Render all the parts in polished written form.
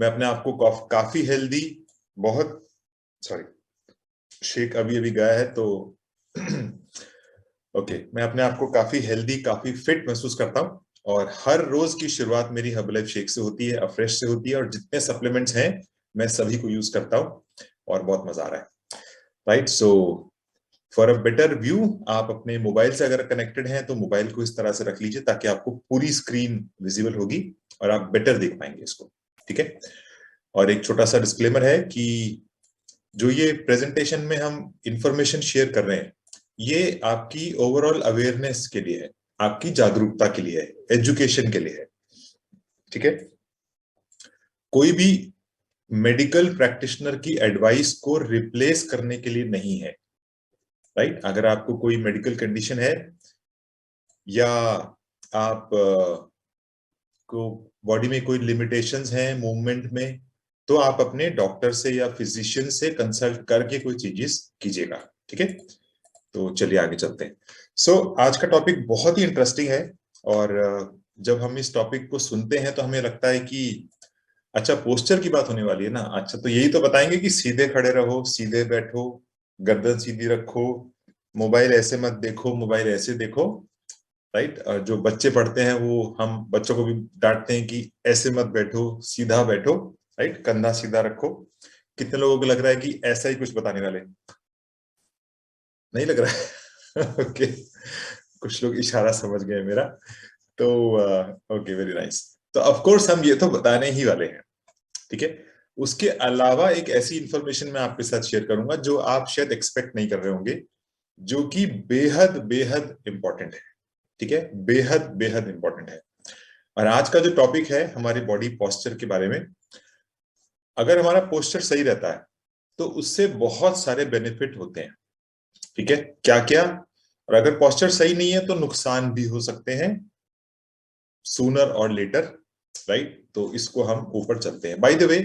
मैं अपने आप को काफी हेल्दी, बहुत सॉरी शेक अभी अभी गया है तो ओके मैं अपने आप को काफी हेल्दी, काफी फिट महसूस करता हूँ और हर रोज की शुरुआत मेरी हर्बलाइफ शेक से होती है, अफ्रेश से होती है और जितने सप्लीमेंट्स हैं मैं सभी को यूज करता हूँ और बहुत मजा आ रहा है। Right, so for a better view आप अपने मोबाइल से अगर कनेक्टेड हैं तो मोबाइल को इस तरह से रख लीजिए ताकि आपको पूरी स्क्रीन विजिबल होगी और आप बेटर देख पाएंगे इसको। ठीक है, और एक छोटा सा डिस्क्लेमर है कि जो ये प्रेजेंटेशन में हम इंफॉर्मेशन शेयर कर रहे हैं ये आपकी ओवरऑल अवेयरनेस के लिए है, आपकी जागरूकता के लिए है, एजुकेशन के लिए है। ठीक है, कोई भी मेडिकल प्रैक्टिशनर की एडवाइस को रिप्लेस करने के लिए नहीं है। राइट, अगर आपको कोई मेडिकल कंडीशन है या आप को बॉडी में कोई लिमिटेशंस हैं मूवमेंट में, तो आप अपने डॉक्टर से या फिजिशियन से कंसल्ट करके कोई चीजें कीजिएगा। ठीक है, तो चलिए आगे चलते हैं। आज का टॉपिक बहुत ही इंटरेस्टिंग है और जब हम इस टॉपिक को सुनते हैं तो हमें लगता है कि अच्छा पोस्चर की बात होने वाली है ना, अच्छा तो यही तो बताएंगे कि सीधे खड़े रहो, सीधे बैठो, गर्दन सीधी रखो, मोबाइल ऐसे मत देखो, मोबाइल ऐसे देखो। राइट, जो बच्चे पढ़ते हैं वो हम बच्चों को भी डांटते हैं कि ऐसे मत बैठो, सीधा बैठो, राइट, कंधा सीधा रखो। कितने लोगों को लग रहा है कि ऐसा ही कुछ बताने वाले? नहीं लग रहा है ओके, कुछ लोग इशारा समझ गए मेरा, तो ओके वेरी नाइस। तो ऑफ कोर्स हम ये तो बताने ही वाले हैं। ठीक है, उसके अलावा एक ऐसी इंफॉर्मेशन मैं आपके साथ शेयर करूंगा जो आप शायद एक्सपेक्ट नहीं कर रहे होंगे, जो कि बेहद बेहद इंपॉर्टेंट है। ठीक है, बेहद बेहद इंपॉर्टेंट है। और आज का जो टॉपिक है हमारी बॉडी पोस्चर के बारे में, अगर हमारा पोस्चर सही रहता है तो उससे बहुत सारे बेनिफिट होते हैं। ठीक है, क्या क्या? और अगर पोस्चर सही नहीं है तो नुकसान भी हो सकते हैं सूनर और लेटर। राइट, तो इसको हम ऊपर चलते हैं। बाय द वे,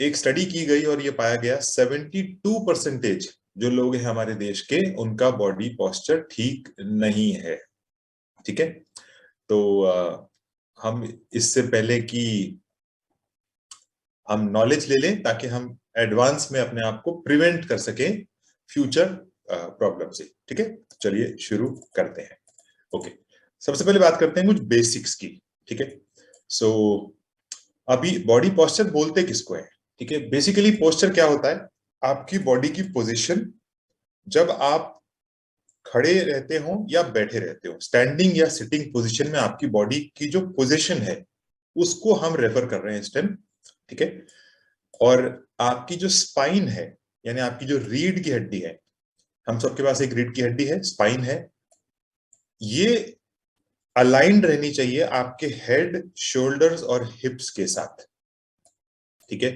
एक स्टडी की गई और ये पाया गया 72% जो लोग हैं हमारे देश के, उनका बॉडी पोस्चर ठीक नहीं है। ठीक है, तो हम इससे पहले कि हम नॉलेज ले लें ताकि हम एडवांस में अपने आप को प्रिवेंट कर सके फ्यूचर प्रॉब्लम से। ठीक है, चलिए शुरू करते हैं। ओके, सबसे पहले बात करते हैं कुछ बेसिक्स की। ठीक है, सो अभी बॉडी पोस्चर बोलते किसको है? ठीक है, बेसिकली पोस्चर क्या होता है? आपकी बॉडी की पोजीशन जब आप खड़े रहते हो या बैठे रहते हो, स्टैंडिंग या सिटिंग पोजीशन में आपकी बॉडी की जो पोजीशन है उसको हम रेफर कर रहे हैं इस टाइम। ठीक है, और आपकी जो स्पाइन है यानी आपकी जो रीढ़ की हड्डी है, हम सबके पास एक रीढ़ की हड्डी है, स्पाइन है, ये अलाइंड रहनी चाहिए आपके हेड, शोल्डर्स और हिप्स के साथ। ठीक है,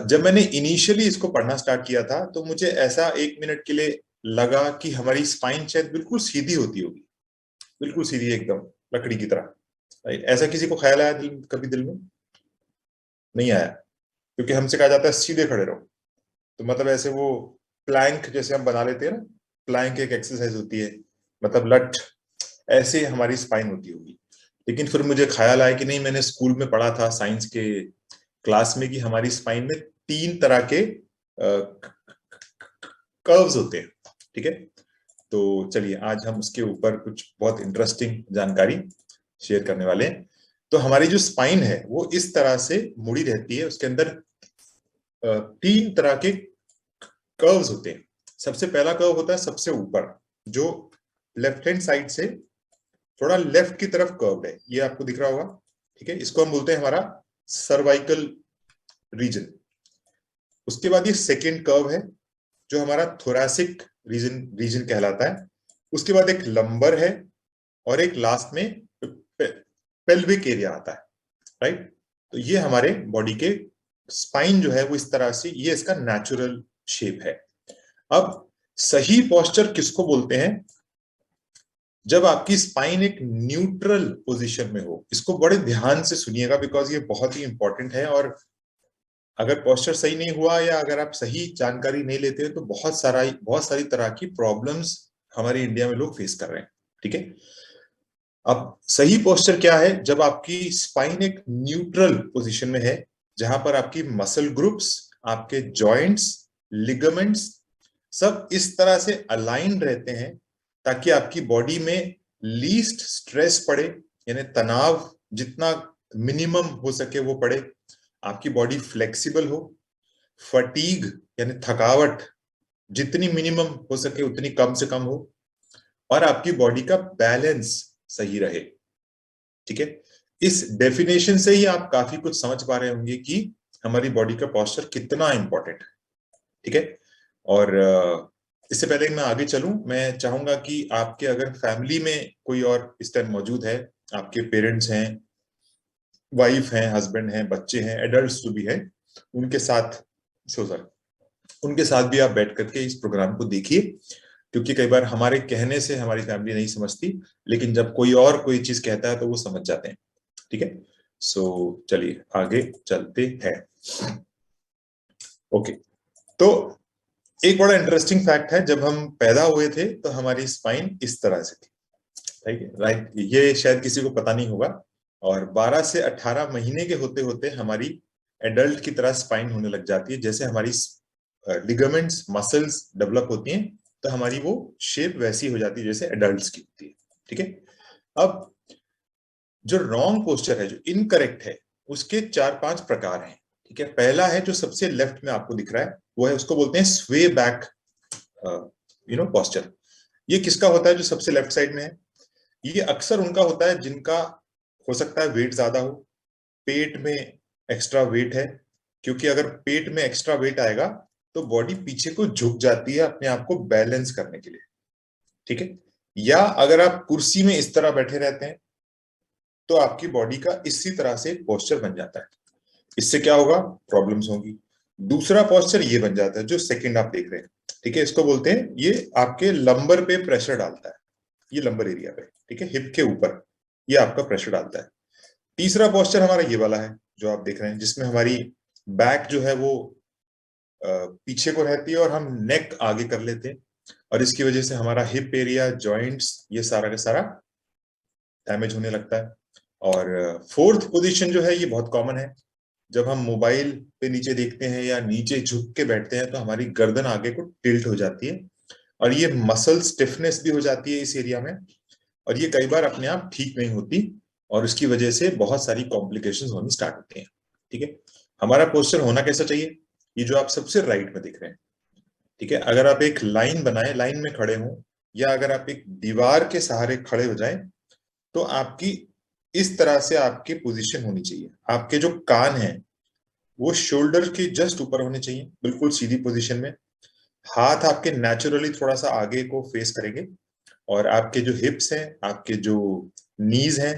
जब मैंने इनिशियली इसको पढ़ना स्टार्ट किया था तो मुझे ऐसा एक मिनट के लिए लगा कि हमारी स्पाइन शायद बिल्कुल सीधी होती होगी, बिल्कुल सीधी एकदम लकड़ी की तरह। राइट, ऐसा किसी को ख्याल आया कभी दिल में? नहीं आया, क्योंकि हमसे कहा जाता है सीधे खड़े रहो, तो मतलब ऐसे वो प्लैंक जैसे हम बना लेते हैं ना, प्लैंक एक एक्सरसाइज होती है, मतलब लट, ऐसे हमारी स्पाइन होती होगी। लेकिन फिर मुझे ख्याल आया कि नहीं, मैंने स्कूल में पढ़ा था साइंस के क्लास में कि हमारी स्पाइन में 3 तरह के कर्व्स होते हैं। ठीक है, तो चलिए आज हम उसके ऊपर कुछ बहुत इंटरेस्टिंग जानकारी शेयर करने वाले हैं। तो हमारी जो स्पाइन है वो इस तरह से मुड़ी रहती है, उसके अंदर 3 तरह के कर्व्स होते हैं। सबसे पहला कर्व होता है सबसे ऊपर, जो लेफ्ट हैंड साइड से थोड़ा लेफ्ट की तरफ कर्व है, ये आपको दिख रहा होगा। ठीक है, इसको हम बोलते हैं हमारा सर्वाइकल रीजन। उसके बाद ये सेकेंड कर्व है जो हमारा थोरैसिक रीजन कहलाता है। उसके बाद एक लंबर है और एक लास्ट में पेल्विक एरिया आता है। राइट, तो ये हमारे बॉडी के स्पाइन जो है वो इस तरह से, ये इसका नेचुरल शेप है। अब सही पोस्चर किसको बोलते हैं? जब आपकी स्पाइन एक न्यूट्रल पोजीशन में हो। इसको बड़े ध्यान से सुनिएगा बिकॉज ये बहुत ही इंपॉर्टेंट है, और अगर पोस्चर सही नहीं हुआ या अगर आप सही जानकारी नहीं लेते हो तो बहुत सारी तरह की प्रॉब्लम्स हमारे इंडिया में लोग फेस कर रहे हैं। ठीक है, अब सही पोस्चर क्या है? जब आपकी स्पाइन एक न्यूट्रल पोजीशन में है जहां पर आपकी मसल ग्रुप्स, आपके जॉइंट्स, लिगामेंट्स सब इस तरह से अलाइन रहते हैं ताकि आपकी बॉडी में लीस्ट स्ट्रेस पड़े, यानी तनाव जितना मिनिमम हो सके वो पड़े, आपकी बॉडी फ्लेक्सिबल हो, फटीग यानी थकावट जितनी मिनिमम हो सके उतनी कम से कम हो, और आपकी बॉडी का बैलेंस सही रहे। ठीक है, इस डेफिनेशन से ही आप काफी कुछ समझ पा रहे होंगे कि हमारी बॉडी का पोस्चर कितना इंपॉर्टेंट है। ठीक है, और इससे पहले मैं आगे चलूं, मैं चाहूंगा कि आपके अगर फैमिली में कोई और इस टाइम मौजूद है, आपके पेरेंट्स हैं, वाइफ हैं, हस्बैंड हैं, बच्चे हैं, एडल्ट्स जो भी हैं, उनके साथ उनके साथ भी आप बैठ करके इस प्रोग्राम को देखिए, क्योंकि कई बार हमारे कहने से हमारी फैमिली नहीं समझती, लेकिन जब कोई और कोई चीज कहता है तो वो समझ जाते हैं। ठीक है, सो चलिए आगे चलते हैं। ओके, तो एक बड़ा इंटरेस्टिंग फैक्ट है, जब हम पैदा हुए थे तो हमारी स्पाइन इस तरह से थी। ठीक है, राइट, ये शायद किसी को पता नहीं होगा। और 12 से 18 महीने के होते होते हमारी एडल्ट की तरह स्पाइन होने लग जाती है, जैसे हमारी लिगामेंट्स, मसल्स डेवलप होती हैं, तो हमारी वो शेप वैसी हो जाती है जैसे एडल्ट्स की होती है। ठीक है, अब जो रॉन्ग पोस्चर है, जो इनकरेक्ट है, उसके 4-5 प्रकार हैं। ठीक है, पहला है जो सबसे लेफ्ट में आपको दिख रहा है, वो है, उसको बोलते हैं स्वे बैक पोस्चर। ये किसका होता है जो सबसे लेफ्ट साइड में है? ये अक्सर उनका होता है जिनका हो सकता है वेट ज्यादा हो, पेट में एक्स्ट्रा वेट है, क्योंकि अगर पेट में एक्स्ट्रा वेट आएगा तो बॉडी पीछे को झुक जाती है अपने आप को बैलेंस करने के लिए। ठीक है, या अगर आप कुर्सी में इस तरह बैठे रहते हैं तो आपकी बॉडी का इसी तरह से पोस्चर बन जाता है। इससे क्या होगा? प्रॉब्लम्स होंगी। दूसरा पोस्चर ये बन जाता है जो सेकंड आप देख रहे हैं। ठीक है, इसको बोलते हैं, ये आपके लंबर पे प्रेशर डालता है, ये लंबर एरिया पे, ठीक है, हिप के ऊपर ये आपका प्रेशर डालता है। तीसरा पोस्चर हमारा ये वाला है जो आप देख रहे हैं, जिसमें हमारी बैक जो है वो पीछे को रहती है और हम नेक आगे कर लेते हैं, और इसकी वजह से हमारा हिप एरिया, जॉइंट्स, ये सारा का सारा डैमेज होने लगता है। और फोर्थ पोजीशन जो है ये बहुत कॉमन है, जब हम मोबाइल पे नीचे देखते हैं या नीचे झुक के बैठते हैं तो हमारी गर्दन आगे को टिल्ट हो जाती है, और ये मसल स्टिफनेस भी हो जाती है इस एरिया में, और ये कई बार अपने आप ठीक नहीं होती, और उसकी वजह से बहुत सारी कॉम्प्लिकेशंस होनी स्टार्ट होती हैं। ठीक है, हमारा पोस्चर होना कैसा चाहिए? ये जो आप सबसे राइट में दिख रहे हैं। ठीक है, अगर आप एक लाइन बनाए, लाइन में खड़े हों, या अगर आप एक दीवार के सहारे खड़े हो जाएं, तो आपकी इस तरह से आपकी पोजीशन होनी चाहिए। आपके जो कान हैं वो शोल्डर के जस्ट ऊपर होने चाहिए, बिल्कुल सीधी पोजीशन में। हाथ आपके नेचुरली थोड़ा सा आगे को फेस करेंगे, और आपके जो हिप्स हैं, आपके जो नीज हैं,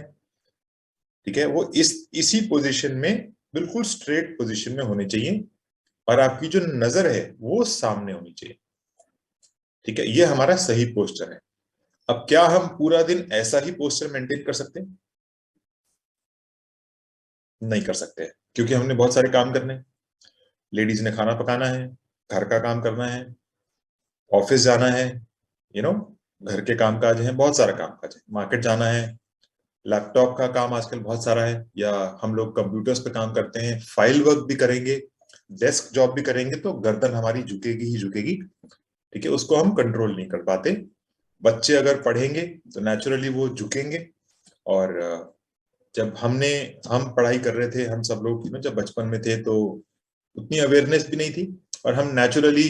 ठीक है, वो इसी पोजीशन में, बिल्कुल स्ट्रेट पोजीशन में होने चाहिए, और आपकी जो नजर है वो सामने होनी चाहिए। ठीक है, ये हमारा सही पोस्चर है। अब क्या हम पूरा दिन ऐसा ही पोस्चर मेंटेन कर सकते हैं? नहीं कर सकते, क्योंकि हमने बहुत सारे काम करने हैं। लेडीज ने खाना पकाना है, घर का काम करना है, ऑफिस जाना है, यू नो घर के काम काज है, बहुत सारा काम काज है, मार्केट जाना है, लैपटॉप का काम आजकल बहुत सारा है, या हम लोग कंप्यूटर्स पे काम करते हैं, फाइल वर्क भी करेंगे, डेस्क जॉब भी करेंगे, तो गर्दन हमारी झुकेगी ही झुकेगी। ठीक है, उसको हम कंट्रोल नहीं कर पाते। बच्चे अगर पढ़ेंगे तो नेचुरली वो झुकेंगे, और जब हम पढ़ाई कर रहे थे, हम सब लोग जब बचपन में थे तो उतनी अवेयरनेस भी नहीं थी, और हम नेचुरली,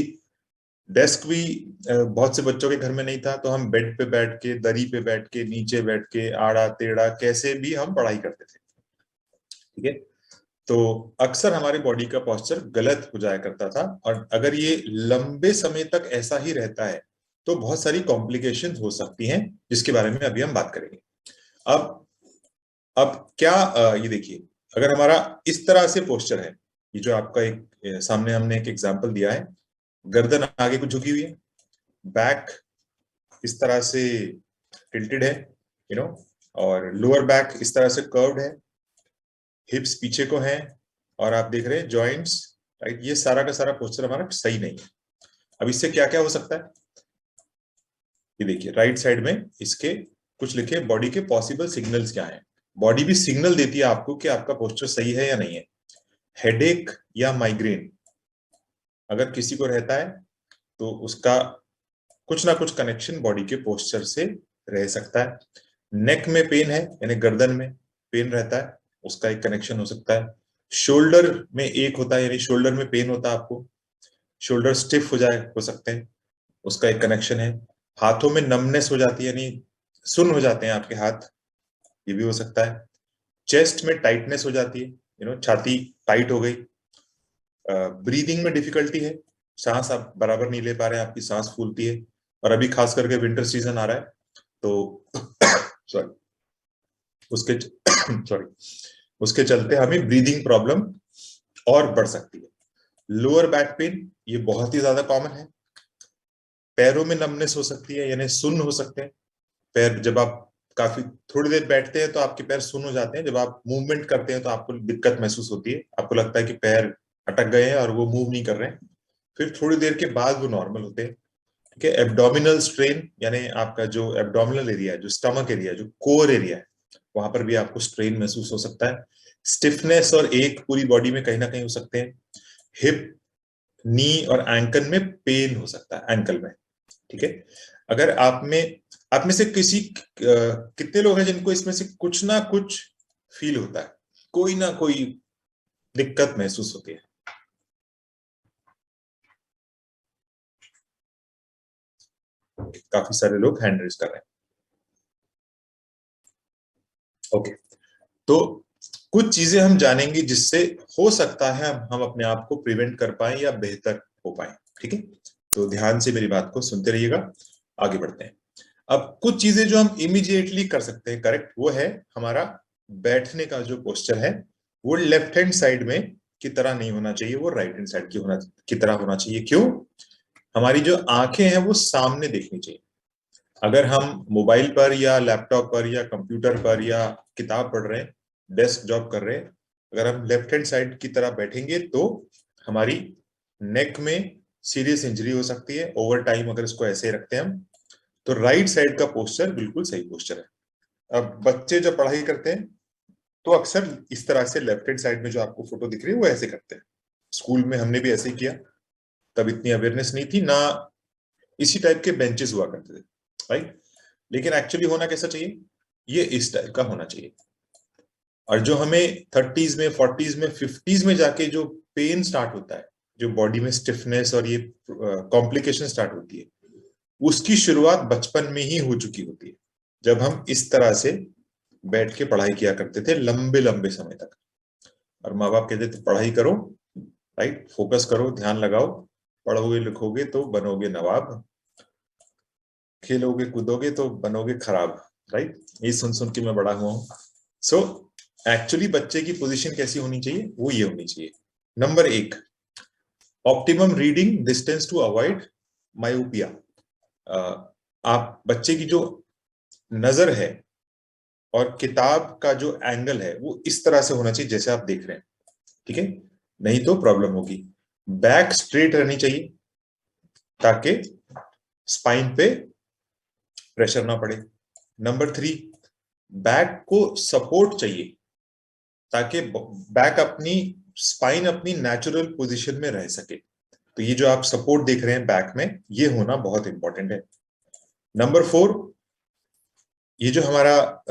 डेस्क भी बहुत से बच्चों के घर में नहीं था, तो हम बेड पे बैठ के, दरी पे बैठ के, नीचे बैठ के, आड़ा टेढ़ा कैसे भी हम पढ़ाई करते थे। ठीक है, तो अक्सर हमारे बॉडी का पोस्चर गलत हो जाया करता था, और अगर ये लंबे समय तक ऐसा ही रहता है तो बहुत सारी कॉम्प्लिकेशन हो सकती हैं, जिसके बारे में अभी हम बात करेंगे। अब अब क्या, ये देखिए, अगर हमारा इस तरह से पोस्चर है, ये जो आपका एक सामने हमने एक एग्जांपल दिया है, गर्दन आगे को झुकी हुई है, बैक इस तरह से टिल्टेड है, यू नो और लोअर बैक इस तरह से कर्व्ड है, हिप्स पीछे को हैं, और आप देख रहे हैं जॉइंट्स, राइट, ये सारा का सारा पोस्चर हमारा सही नहीं है। अब इससे क्या क्या हो सकता है? ये देखिए राइट साइड में इसके कुछ लिखे, बॉडी के पॉसिबल सिग्नल्स क्या हैं। बॉडी भी सिग्नल देती है आपको कि आपका पोस्चर सही है या नहीं है। हेडेक या माइग्रेन अगर किसी को रहता है तो उसका कुछ ना कुछ कनेक्शन बॉडी के पोस्चर से रह सकता है। नेक में पेन है यानी गर्दन में पेन रहता है, उसका एक कनेक्शन हो सकता है। शोल्डर में एक होता है यानी शोल्डर में पेन होता है आपको, शोल्डर स्टिफ हो सकते हैं, उसका एक कनेक्शन है। हाथों में नमनेस हो जाती है यानी सुन्न हो जाते हैं आपके हाथ, ये भी हो सकता है। चेस्ट में टाइटनेस हो जाती है, छाती टाइट हो गई। ब्रीदिंग में डिफिकल्टी है, सांस आप बराबर नहीं ले पा रहे हैं, आपकी सांस फूलती है। और अभी खास करके विंटर सीजन आ रहा है तो सॉरी उसके सॉरी उसके चलते हमें ब्रीदिंग प्रॉब्लम और बढ़ सकती है। लोअर बैक पेन ये बहुत ही ज्यादा कॉमन है। पैरों में नमनेस हो सकती है यानी सुन्न हो सकते हैं पैर। जब आप काफी थोड़ी देर बैठते हैं तो आपके पैर सुन्न हो जाते हैं, जब आप मूवमेंट करते हैं तो आपको दिक्कत महसूस होती है, आपको लगता है कि पैर अटक गए हैं और वो मूव नहीं कर रहे हैं। फिर थोड़ी देर के बाद वो नॉर्मल होते हैं। ठीक है, एब्डोमिनल स्ट्रेन यानी आपका जो एब्डोमिनल एरिया है, जो स्टमक एरिया, जो कोर एरिया है, वहां पर भी आपको स्ट्रेन महसूस हो सकता है। स्टिफनेस और एक पूरी बॉडी में कहीं ना कहीं हो सकते हैं। हिप, नी और एंकल में पेन हो सकता है, एंकल में। ठीक है, अगर आप में से कितने लोग हैं जिनको इसमें से कुछ ना कुछ फील होता है, कोई ना कोई दिक्कत महसूस होती है? काफी सारे लोग हैंड रेज कर रहे हैं। ओके, तो कुछ चीजें हम जानेंगे जिससे हो सकता है हम अपने आप को प्रिवेंट कर पाए या बेहतर हो पाए। ठीक है, तो ध्यान से मेरी बात को सुनते रहिएगा, आगे बढ़ते हैं। अब कुछ चीजें जो हम इमीडिएटली कर सकते हैं, करेक्ट, वो है हमारा बैठने का जो पोस्चर है, वो लेफ्ट हैंड साइड में की तरह नहीं होना चाहिए, वो राइट हैंड साइड की तरह होना चाहिए। क्यों? हमारी जो आंखें हैं वो सामने देखनी चाहिए। अगर हम मोबाइल पर या लैपटॉप पर या कंप्यूटर पर या किताब पढ़ रहे हैं, डेस्क जॉब कर रहे हैं, अगर हम लेफ्ट हैंड साइड की तरह बैठेंगे तो हमारी नेक में सीरियस इंजरी हो सकती है ओवर टाइम, अगर इसको ऐसे रखते हैं हम। तो राइट साइड का पोस्चर बिल्कुल सही पोस्चर है। अब बच्चे जब पढ़ाई करते हैं तो अक्सर इस तरह से लेफ्ट हैंड साइड में जो आपको फोटो दिख रही है वो ऐसे करते हैं। स्कूल में हमने भी ऐसे ही किया, तब इतनी अवेयरनेस नहीं थी ना, इसी टाइप के बेंचेस हुआ करते थे, राइट। लेकिन एक्चुअली होना कैसा चाहिए, ये इस टाइप का होना चाहिए। और जो हमें 30s में, 40s में, 50s में जाके जो पेन स्टार्ट होता है, जो बॉडी में स्टिफनेस और ये कॉम्प्लिकेशन स्टार्ट होती है, उसकी शुरुआत बचपन में ही हो चुकी होती है, जब हम इस तरह से बैठ के पढ़ाई किया करते थे लंबे लंबे समय तक। और माँ बाप कहते थे पढ़ाई करो, राइट, फोकस करो, ध्यान लगाओ, पढ़ोगे लिखोगे तो बनोगे नवाब, खेलोगे कूदोगे तो बनोगे खराब, राइट। ये सुन सुन के मैं बड़ा हुआ हूँ। सो एक्चुअली बच्चे की पोजीशन कैसी होनी चाहिए, वो ये होनी चाहिए। Number 1, optimum reading distance to avoid myopia. आप बच्चे की जो नजर है और किताब का जो एंगल है वो इस तरह से होना चाहिए जैसे आप देख रहे हैं, ठीक है, नहीं तो प्रॉब्लम होगी। बैक स्ट्रेट रहनी चाहिए ताकि स्पाइन पे प्रेशर ना पड़े। नंबर 3, बैक को सपोर्ट चाहिए ताकि बैक अपनी स्पाइन अपनी नेचुरल पोजीशन में रह सके। तो ये जो आप सपोर्ट देख रहे हैं बैक में, ये होना बहुत इंपॉर्टेंट है। नंबर 4, ये जो हमारा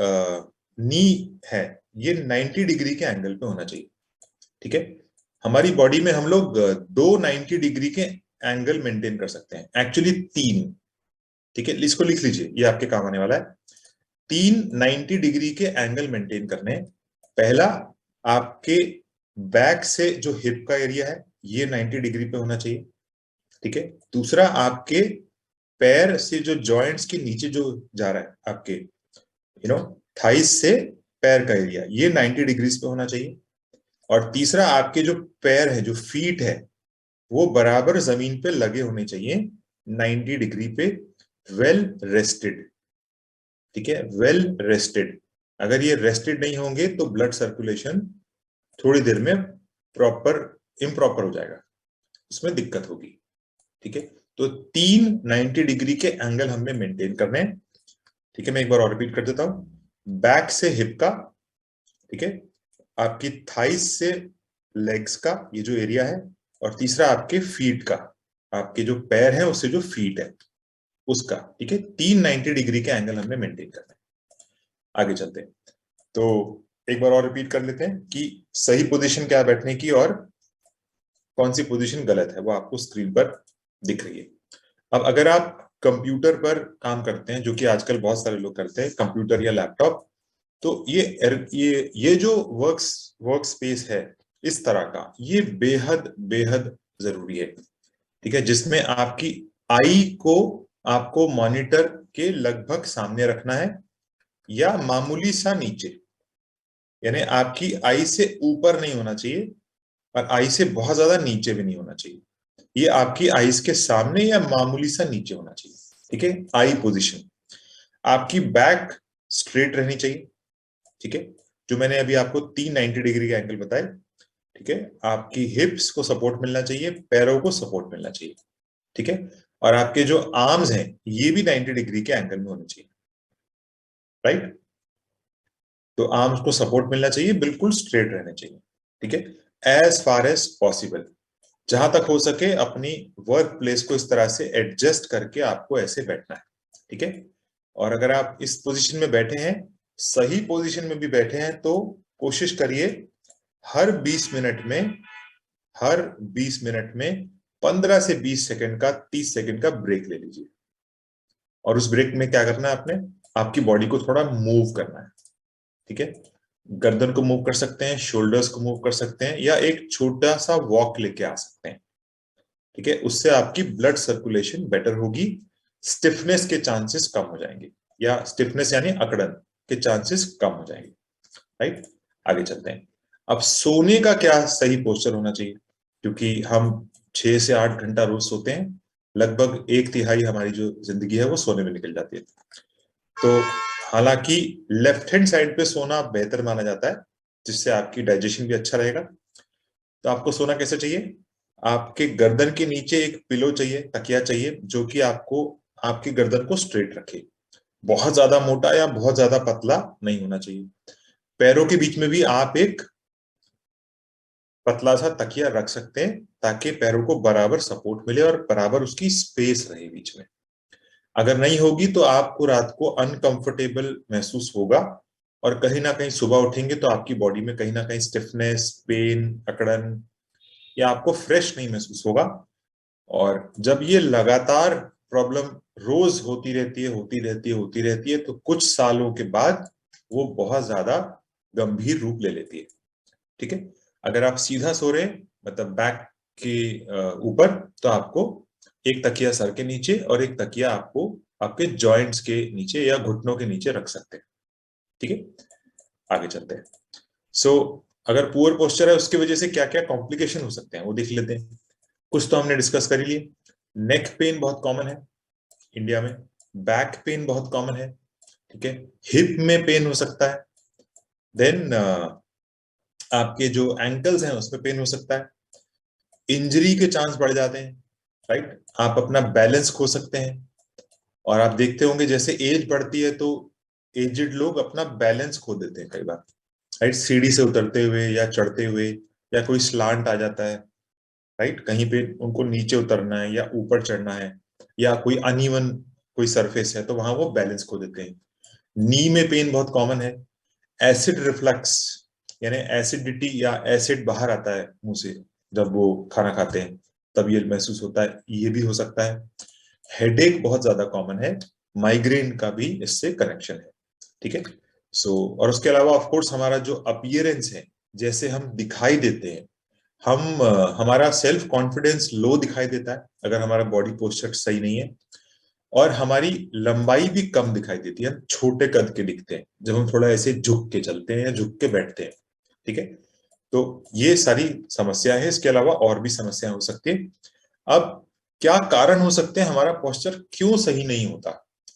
नी है, ये 90 डिग्री के एंगल पे होना चाहिए। ठीक है, हमारी बॉडी में हम लोग 2 90 डिग्री के एंगल मेंटेन कर सकते हैं, एक्चुअली 3। ठीक है, इसको लिख लीजिए, ये आपके काम आने वाला है। 3 90 डिग्री के एंगल मेंटेन करने। पहला, आपके बैक से जो हिप का एरिया है ये 90 डिग्री पे होना चाहिए। ठीक है, दूसरा, आपके पैर से जो जॉइंट्स के नीचे जो जा रहा है आपके थाइस से पैर का एरिया, ये 90 डिग्रीज पे होना चाहिए। और तीसरा, आपके जो पैर है, जो फीट है, वो बराबर जमीन पे लगे होने चाहिए 90 डिग्री पे, वेल रेस्टेड। ठीक है, वेल रेस्टेड। अगर ये रेस्टेड नहीं होंगे तो ब्लड सर्कुलेशन थोड़ी देर में प्रॉपर इम्प्रॉपर हो जाएगा, उसमें दिक्कत होगी। ठीक है, तो 3 90 डिग्री के एंगल हमने मेंटेन करने हैं। ठीक है, मैं एक बार और रिपीट कर देता हूं। बैक से हिप का, ठीक है, आपकी थाइस से लेग्स का ये जो एरिया है, और तीसरा आपके फीट का, आपके जो पैर है उससे जो फीट है उसका। ठीक है, 390 डिग्री के एंगल हमने मेंटेन करना है। आगे चलते हैं, तो एक बार और रिपीट कर लेते हैं कि सही पोजीशन क्या है बैठने की और कौन सी पोजीशन गलत है, वो आपको स्क्रीन पर दिख रही है। अब अगर आप कंप्यूटर पर काम करते हैं, जो कि आजकल बहुत सारे लोग करते हैं, कंप्यूटर या लैपटॉप, तो ये जो वर्क स्पेस है इस तरह का, ये बेहद बेहद जरूरी है। ठीक है, जिसमें आपकी आई को आपको मॉनिटर के लगभग सामने रखना है या मामूली सा नीचे, यानी आपकी आई से ऊपर नहीं होना चाहिए और आई से बहुत ज्यादा नीचे भी नहीं होना चाहिए। ये आपकी आईज के सामने या मामूली सा नीचे होना चाहिए। ठीक है, आई पोजीशन। आपकी बैक स्ट्रेट रहनी चाहिए। ठीक है, जो मैंने अभी आपको 390 डिग्री का एंगल बताया। ठीक है, आपकी हिप्स को सपोर्ट मिलना चाहिए, पैरों को सपोर्ट मिलना चाहिए। ठीक है, और आपके जो आर्म्स हैं ये भी 90 डिग्री के एंगल में होने चाहिए। राइट, तो आर्म्स को सपोर्ट मिलना चाहिए, बिल्कुल स्ट्रेट रहने चाहिए। ठीक है, एज फार एज पॉसिबल, जहां तक हो सके अपनी वर्क प्लेस को इस तरह से एडजस्ट करके आपको ऐसे बैठना है। ठीक है, और अगर आप इस पोजीशन में बैठे हैं, सही पोजीशन में भी बैठे हैं, तो कोशिश करिए हर 20 मिनट में, हर 20 मिनट में 15 से 20 सेकंड का, 30 सेकंड का ब्रेक ले लीजिए। और उस ब्रेक में क्या करना है आपने, आपकी बॉडी को थोड़ा मूव करना है। ठीक है, गर्दन को मूव कर सकते हैं, शोल्डर्स को मूव कर सकते हैं, या एक छोटा सा वॉक लेके आ सकते हैं। ठीक है, उससे आपकी ब्लड सर्कुलेशन बेटर होगी, स्टिफनेस के चांसेस कम हो जाएंगे, या स्टिफनेस यानी अकड़न के चांसेस कम हो जाएंगे। राइट, आगे चलते हैं। अब सोने का क्या सही पोस्चर होना चाहिए, क्योंकि हम 6 से 8 घंटा रोज सोते हैं, लगभग 1/3 हमारी जो जिंदगी है वो सोने में निकल जाती है। तो हालांकि लेफ्ट हैंड साइड पे सोना बेहतर माना जाता है, जिससे आपकी डाइजेशन भी अच्छा रहेगा। तो आपको सोना कैसे चाहिए, आपके गर्दन के नीचे एक पिलो चाहिए, तकिया चाहिए, जो कि आपको आपकी गर्दन को स्ट्रेट रखे। बहुत ज्यादा मोटा या बहुत ज्यादा पतला नहीं होना चाहिए। पैरों के बीच में भी आप एक पतला सा तकिया रख सकते हैं, ताकि पैरों को बराबर सपोर्ट मिले और बराबर उसकी स्पेस रहे बीच में। अगर नहीं होगी तो आपको रात को अनकंफर्टेबल महसूस होगा, और कहीं ना कहीं सुबह उठेंगे तो आपकी बॉडी में कहीं ना कहीं स्टिफनेस, पेन, अकड़न, या आपको फ्रेश नहीं महसूस होगा। और जब ये लगातार प्रॉब्लम रोज होती रहती है, होती रहती है, होती रहती है, तो कुछ सालों के बाद वो बहुत ज्यादा गंभीर रूप ले लेती है। ठीक है, अगर आप सीधा सो रहे हैं, मतलब बैक के ऊपर, तो आपको एक तकिया सर के नीचे और एक तकिया आपको आपके जॉइंट्स के नीचे या घुटनों के नीचे रख सकते हैं। ठीक है, आगे चलते हैं। सो अगर पुअर पोस्चर है, उसकी वजह से क्या क्या कॉम्प्लिकेशन हो सकते हैं वो देख लेते हैं। कुछ तो हमने डिस्कस कर ही लिए। नेक पेन बहुत कॉमन है इंडिया में, बैक पेन बहुत कॉमन है। ठीक है, हिप में पेन हो सकता है, देन आपके जो एंकल्स हैं उसमें पेन हो सकता है, इंजरी के चांस बढ़ जाते हैं। राइट, आप अपना बैलेंस खो सकते हैं। और आप देखते होंगे जैसे एज बढ़ती है तो एजिड लोग अपना बैलेंस खो देते हैं कई बार। राइट, सीढ़ी से उतरते हुए या चढ़ते हुए, या कोई स्लांट आ जाता है, राइट, कहीं पे उनको नीचे उतरना है या ऊपर चढ़ना है, या कोई अनइवन कोई सरफेस है, तो वहां वो बैलेंस खो देते हैं। नी में पेन बहुत कॉमन है। एसिड रिफ्लक्स, यानी एसिडिटी या एसिड बाहर आता है मुंह से जब वो खाना खाते हैं, तब ये महसूस होता है, ये भी हो सकता है। हेडेक बहुत ज्यादा कॉमन है, माइग्रेन का भी इससे कनेक्शन है। ठीक है, और उसके अलावा ऑफ कोर्स हमारा जो अपीयरेंस है, जैसे हम दिखाई देते हैं, हमारा सेल्फ कॉन्फिडेंस लो दिखाई देता है अगर हमारा बॉडी पोस्चर सही नहीं है, और हमारी लंबाई भी कम दिखाई देती है, हम छोटे कद के दिखते हैं जब हम थोड़ा ऐसे झुक के चलते हैं या झुक के बैठते हैं। ठीक है, तो ये सारी समस्या है, इसके अलावा और भी समस्या हो सकती है। अब क्या कारण हो सकते हैं, हमारा पोस्चर क्यों सही नहीं होता?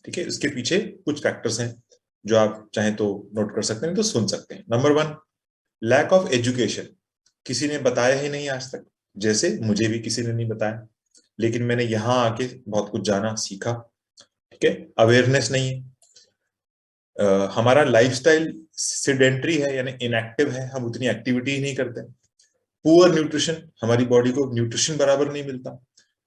ठीक है, इसके पीछे कुछ फैक्टर्स हैं जो आप चाहें तो नोट कर सकते हैं, तो सुन सकते हैं। Number 1, lack of education. किसी ने बताया ही नहीं आज तक, जैसे मुझे भी किसी ने नहीं बताया, लेकिन मैंने यहाँ आके बहुत कुछ जाना, सीखा। ठीक है, अवेयरनेस नहीं है। हमारा लाइफस्टाइल सेडेंट्री है, यानी इनएक्टिव है, हम उतनी एक्टिविटी ही नहीं करते। पुअर न्यूट्रिशन, हमारी बॉडी को न्यूट्रिशन बराबर नहीं मिलता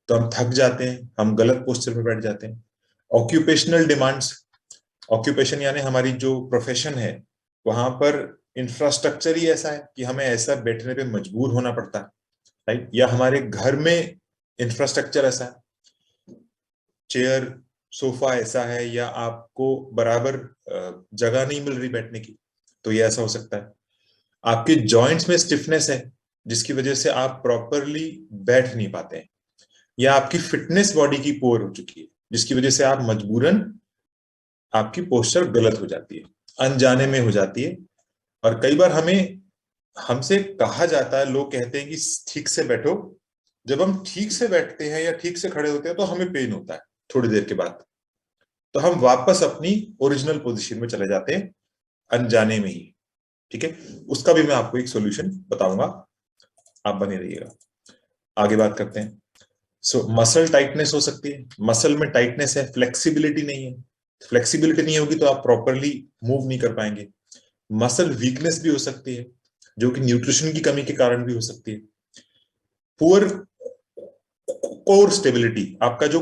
तो हम थक जाते हैं, हम गलत पोस्चर में बैठ जाते हैं। ऑक्यूपेशनल डिमांड्स, ऑक्यूपेशन यानी हमारी जो प्रोफेशन है वहां पर इंफ्रास्ट्रक्चर ही ऐसा है कि हमें ऐसा बैठने पे मजबूर होना पड़ता है, राइट? या हमारे घर में इंफ्रास्ट्रक्चर ऐसा है, चेयर सोफा ऐसा है, या आपको बराबर जगह नहीं मिल रही बैठने की, तो ये ऐसा हो सकता है। आपके जॉइंट्स में स्टिफनेस है जिसकी वजह से आप प्रॉपरली बैठ नहीं पाते हैं, या आपकी फिटनेस बॉडी की पुअर हो चुकी है जिसकी वजह से आप मजबूरन आपकी पोस्चर गलत हो जाती है, अनजाने में हो जाती है। और कई बार हमसे कहा जाता है, लोग कहते हैं कि ठीक से बैठो। जब हम ठीक से बैठते हैं या ठीक से खड़े होते हैं तो हमें पेन होता है थोड़ी देर के बाद, तो हम वापस अपनी ओरिजिनल पोजीशन में चले जाते हैं अनजाने में ही, ठीक है? उसका भी मैं आपको एक सॉल्यूशन बताऊंगा, आप बने रहिएगा। आगे बात करते हैं। मसल टाइटनेस हो सकती है, मसल में टाइटनेस है, फ्लेक्सिबिलिटी नहीं है। फ्लेक्सिबिलिटी नहीं होगी तो आप प्रॉपरली मूव नहीं कर पाएंगे। मसल वीकनेस भी हो सकती है जो कि न्यूट्रिशन की कमी के कारण भी हो सकती है। पुअर कोर स्टेबिलिटी, आपका जो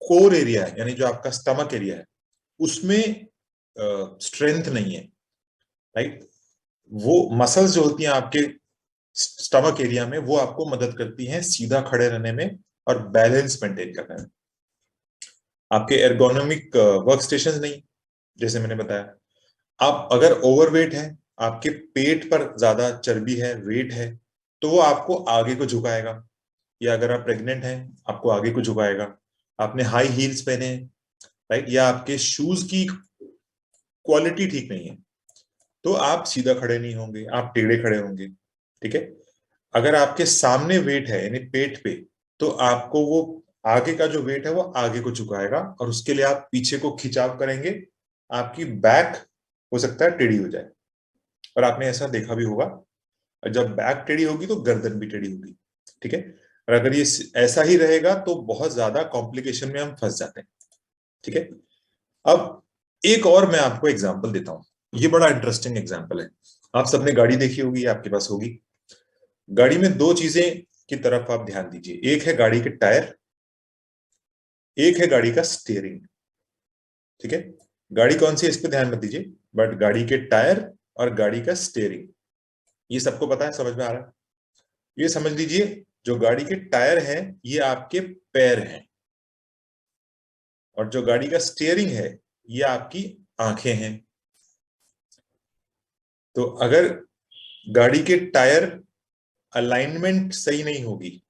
कोर एरिया है यानी जो आपका स्टमक एरिया है उसमें स्ट्रेंथ नहीं है, राइट? वो मसल्स जो होती हैं आपके स्टमक एरिया में वो आपको मदद करती हैं सीधा खड़े रहने में और बैलेंस मेंटेन करने में। आपके एर्गोनॉमिक वर्क स्टेशन नहीं, जैसे मैंने बताया। आप अगर ओवरवेट है, आपके पेट पर ज्यादा चर्बी है, वेट है, तो वो आपको आगे को झुकाएगा। या अगर आप प्रेग्नेंट हैं आपको आगे को झुकाएगा। आपने हाई हील्स पहने हैं, राइट? या आपके शूज की क्वालिटी ठीक नहीं है तो आप सीधा खड़े नहीं होंगे, आप टेढ़े खड़े होंगे, ठीक है? अगर आपके सामने वेट है यानी पेट पे, तो आपको वो आगे का जो वेट है वो आगे को झुकाएगा और उसके लिए आप पीछे को खिंचाव करेंगे, आपकी बैक हो सकता है टेढ़ी हो जाए। और आपने ऐसा देखा भी होगा, जब बैक टेढ़ी होगी तो गर्दन भी टेढ़ी होगी, ठीक है? और अगर ये ऐसा ही रहेगा तो बहुत ज्यादा कॉम्प्लिकेशन में हम फंस जाते हैं, ठीक है? अब एक और मैं आपको एग्जांपल देता हूं, ये बड़ा इंटरेस्टिंग एग्जांपल है। आप सबने गाड़ी देखी होगी, आपके पास होगी। गाड़ी में दो चीजें की तरफ आप ध्यान दीजिए, एक है गाड़ी के टायर, एक है गाड़ी का स्टीयरिंग, ठीक है? गाड़ी कौन सी है इस पे ध्यान मत दीजिए, बट गाड़ी के टायर और गाड़ी का स्टीयरिंग ये सबको पता है, समझ में आ रहा है? ये समझ लीजिए, जो गाड़ी के टायर हैं ये आपके पैर हैं और जो गाड़ी का स्टीयरिंग है ये आपकी आंखें हैं। तो अगर गाड़ी के टायर अलाइनमेंट सही नहीं होगी,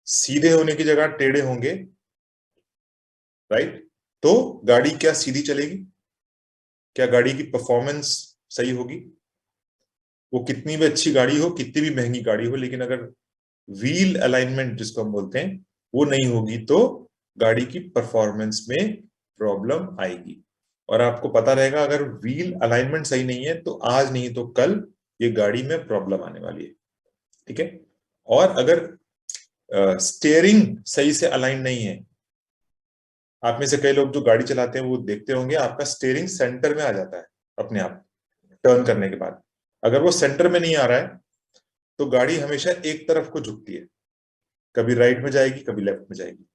सीधे होने की जगह टेढ़े होंगे, राइट? तो गाड़ी क्या सीधी चलेगी? क्या गाड़ी की परफॉर्मेंस सही होगी? वो कितनी भी अच्छी गाड़ी हो, कितनी भी महंगी गाड़ी हो, लेकिन अगर व्हील अलाइनमेंट जिसको हम बोलते हैं वो नहीं होगी तो गाड़ी की परफॉर्मेंस में प्रॉब्लम आएगी। और आपको पता रहेगा अगर व्हील अलाइनमेंट सही नहीं है तो आज नहीं तो कल ये गाड़ी में प्रॉब्लम आने वाली है, ठीक है? और अगर स्टीयरिंग सही से अलाइन नहीं है, आप में से कई लोग जो गाड़ी चलाते हैं वो देखते होंगे आपका स्टीयरिंग सेंटर में आ जाता है अपने आप टर्न करने के बाद। अगर वो सेंटर में नहीं आ रहा है तो गाड़ी हमेशा एक तरफ को झुकती है, कभी राइट में जाएगी कभी लेफ्ट में जाएगी।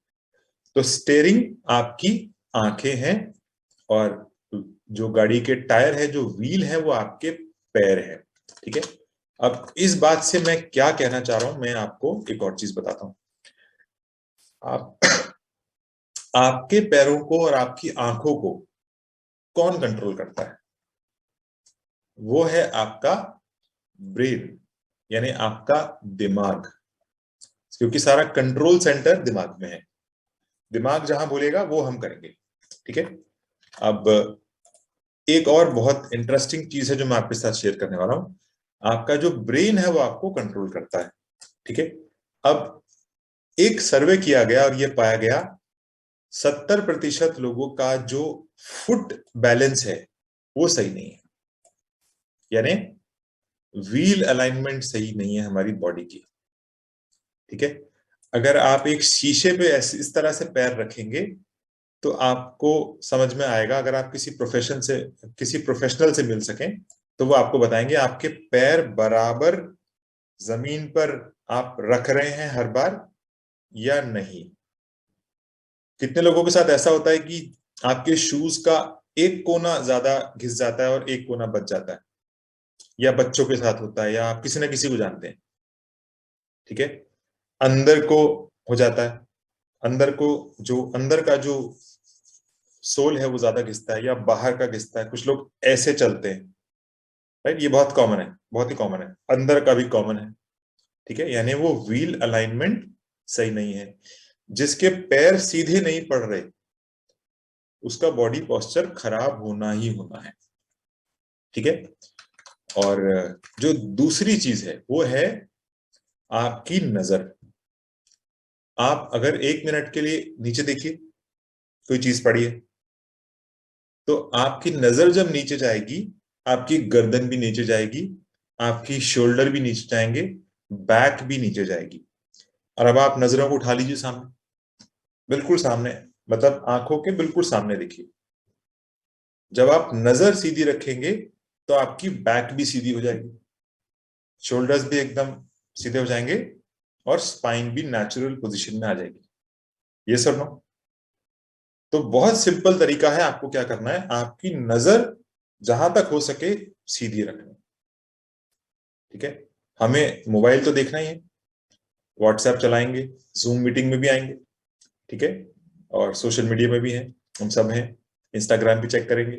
तो स्टीयरिंग आपकी आंखें हैं और जो गाड़ी के टायर है, जो व्हील है, वो आपके पैर है, ठीक है? अब इस बात से मैं क्या कहना चाह रहा हूं, मैं आपको एक और चीज बताता हूं। आप आपके पैरों को और आपकी आंखों को कौन कंट्रोल करता है? वो है आपका ब्रेन, यानी आपका दिमाग, क्योंकि सारा कंट्रोल सेंटर दिमाग में है। दिमाग जहां बोलेगा वो हम करेंगे, ठीक है? अब एक और बहुत इंटरेस्टिंग चीज है जो मैं आपके साथ शेयर करने वाला हूं। आपका जो ब्रेन है वो आपको कंट्रोल करता है, ठीक है? अब एक सर्वे किया गया और यह पाया गया 70% लोगों का जो फुट बैलेंस है वो सही नहीं है, यानी व्हील अलाइनमेंट सही नहीं है हमारी बॉडी की, ठीक है? अगर आप एक शीशे पे इस तरह से पैर रखेंगे तो आपको समझ में आएगा। अगर आप किसी प्रोफेशनल से मिल सकें तो वो आपको बताएंगे आपके पैर बराबर जमीन पर आप रख रहे हैं हर बार या नहीं? कितने लोगों के साथ ऐसा होता है कि आपके शूज का एक कोना ज्यादा घिस जाता है और एक कोना बच जाता है, या बच्चों के साथ होता है, या आप किसी ना किसी को जानते हैं, ठीक है? अंदर को हो जाता है, अंदर को, जो अंदर का जो सोल है वो ज्यादा घिसता है, या बाहर का घिसता है। कुछ लोग ऐसे चलते हैं, राइट? ये बहुत कॉमन है, बहुत ही कॉमन है। अंदर का भी कॉमन है, ठीक है? यानी वो व्हील अलाइनमेंट सही नहीं है। जिसके पैर सीधे नहीं पड़ रहे उसका बॉडी पोस्चर खराब होना ही होना है, ठीक है? और जो दूसरी चीज है वो है आपकी नजर। आप अगर 1 मिनट के लिए नीचे देखिए, कोई चीज पड़ी है, तो आपकी नजर जब नीचे जाएगी, आपकी गर्दन भी नीचे जाएगी, आपकी शोल्डर भी नीचे जाएंगे, बैक भी नीचे जाएगी। और अब आप नजरों को उठा लीजिए सामने, बिल्कुल सामने, मतलब आंखों के बिल्कुल सामने देखिए। जब आप नजर सीधी रखेंगे तो आपकी बैक भी सीधी हो जाएगी, शोल्डर्स भी एकदम सीधे हो जाएंगे, और स्पाइन भी नेचुरल पोजीशन में आ जाएगी। ये सब नो। तो बहुत सिंपल तरीका है, आपको क्या करना है, आपकी नजर जहां तक हो सके सीधी रखना, ठीक है? हमें मोबाइल तो देखना ही है, व्हाट्सएप चलाएंगे, जूम मीटिंग में भी आएंगे, ठीक है? और सोशल मीडिया में भी हैं, हम सब हैं, इंस्टाग्राम भी चेक करेंगे।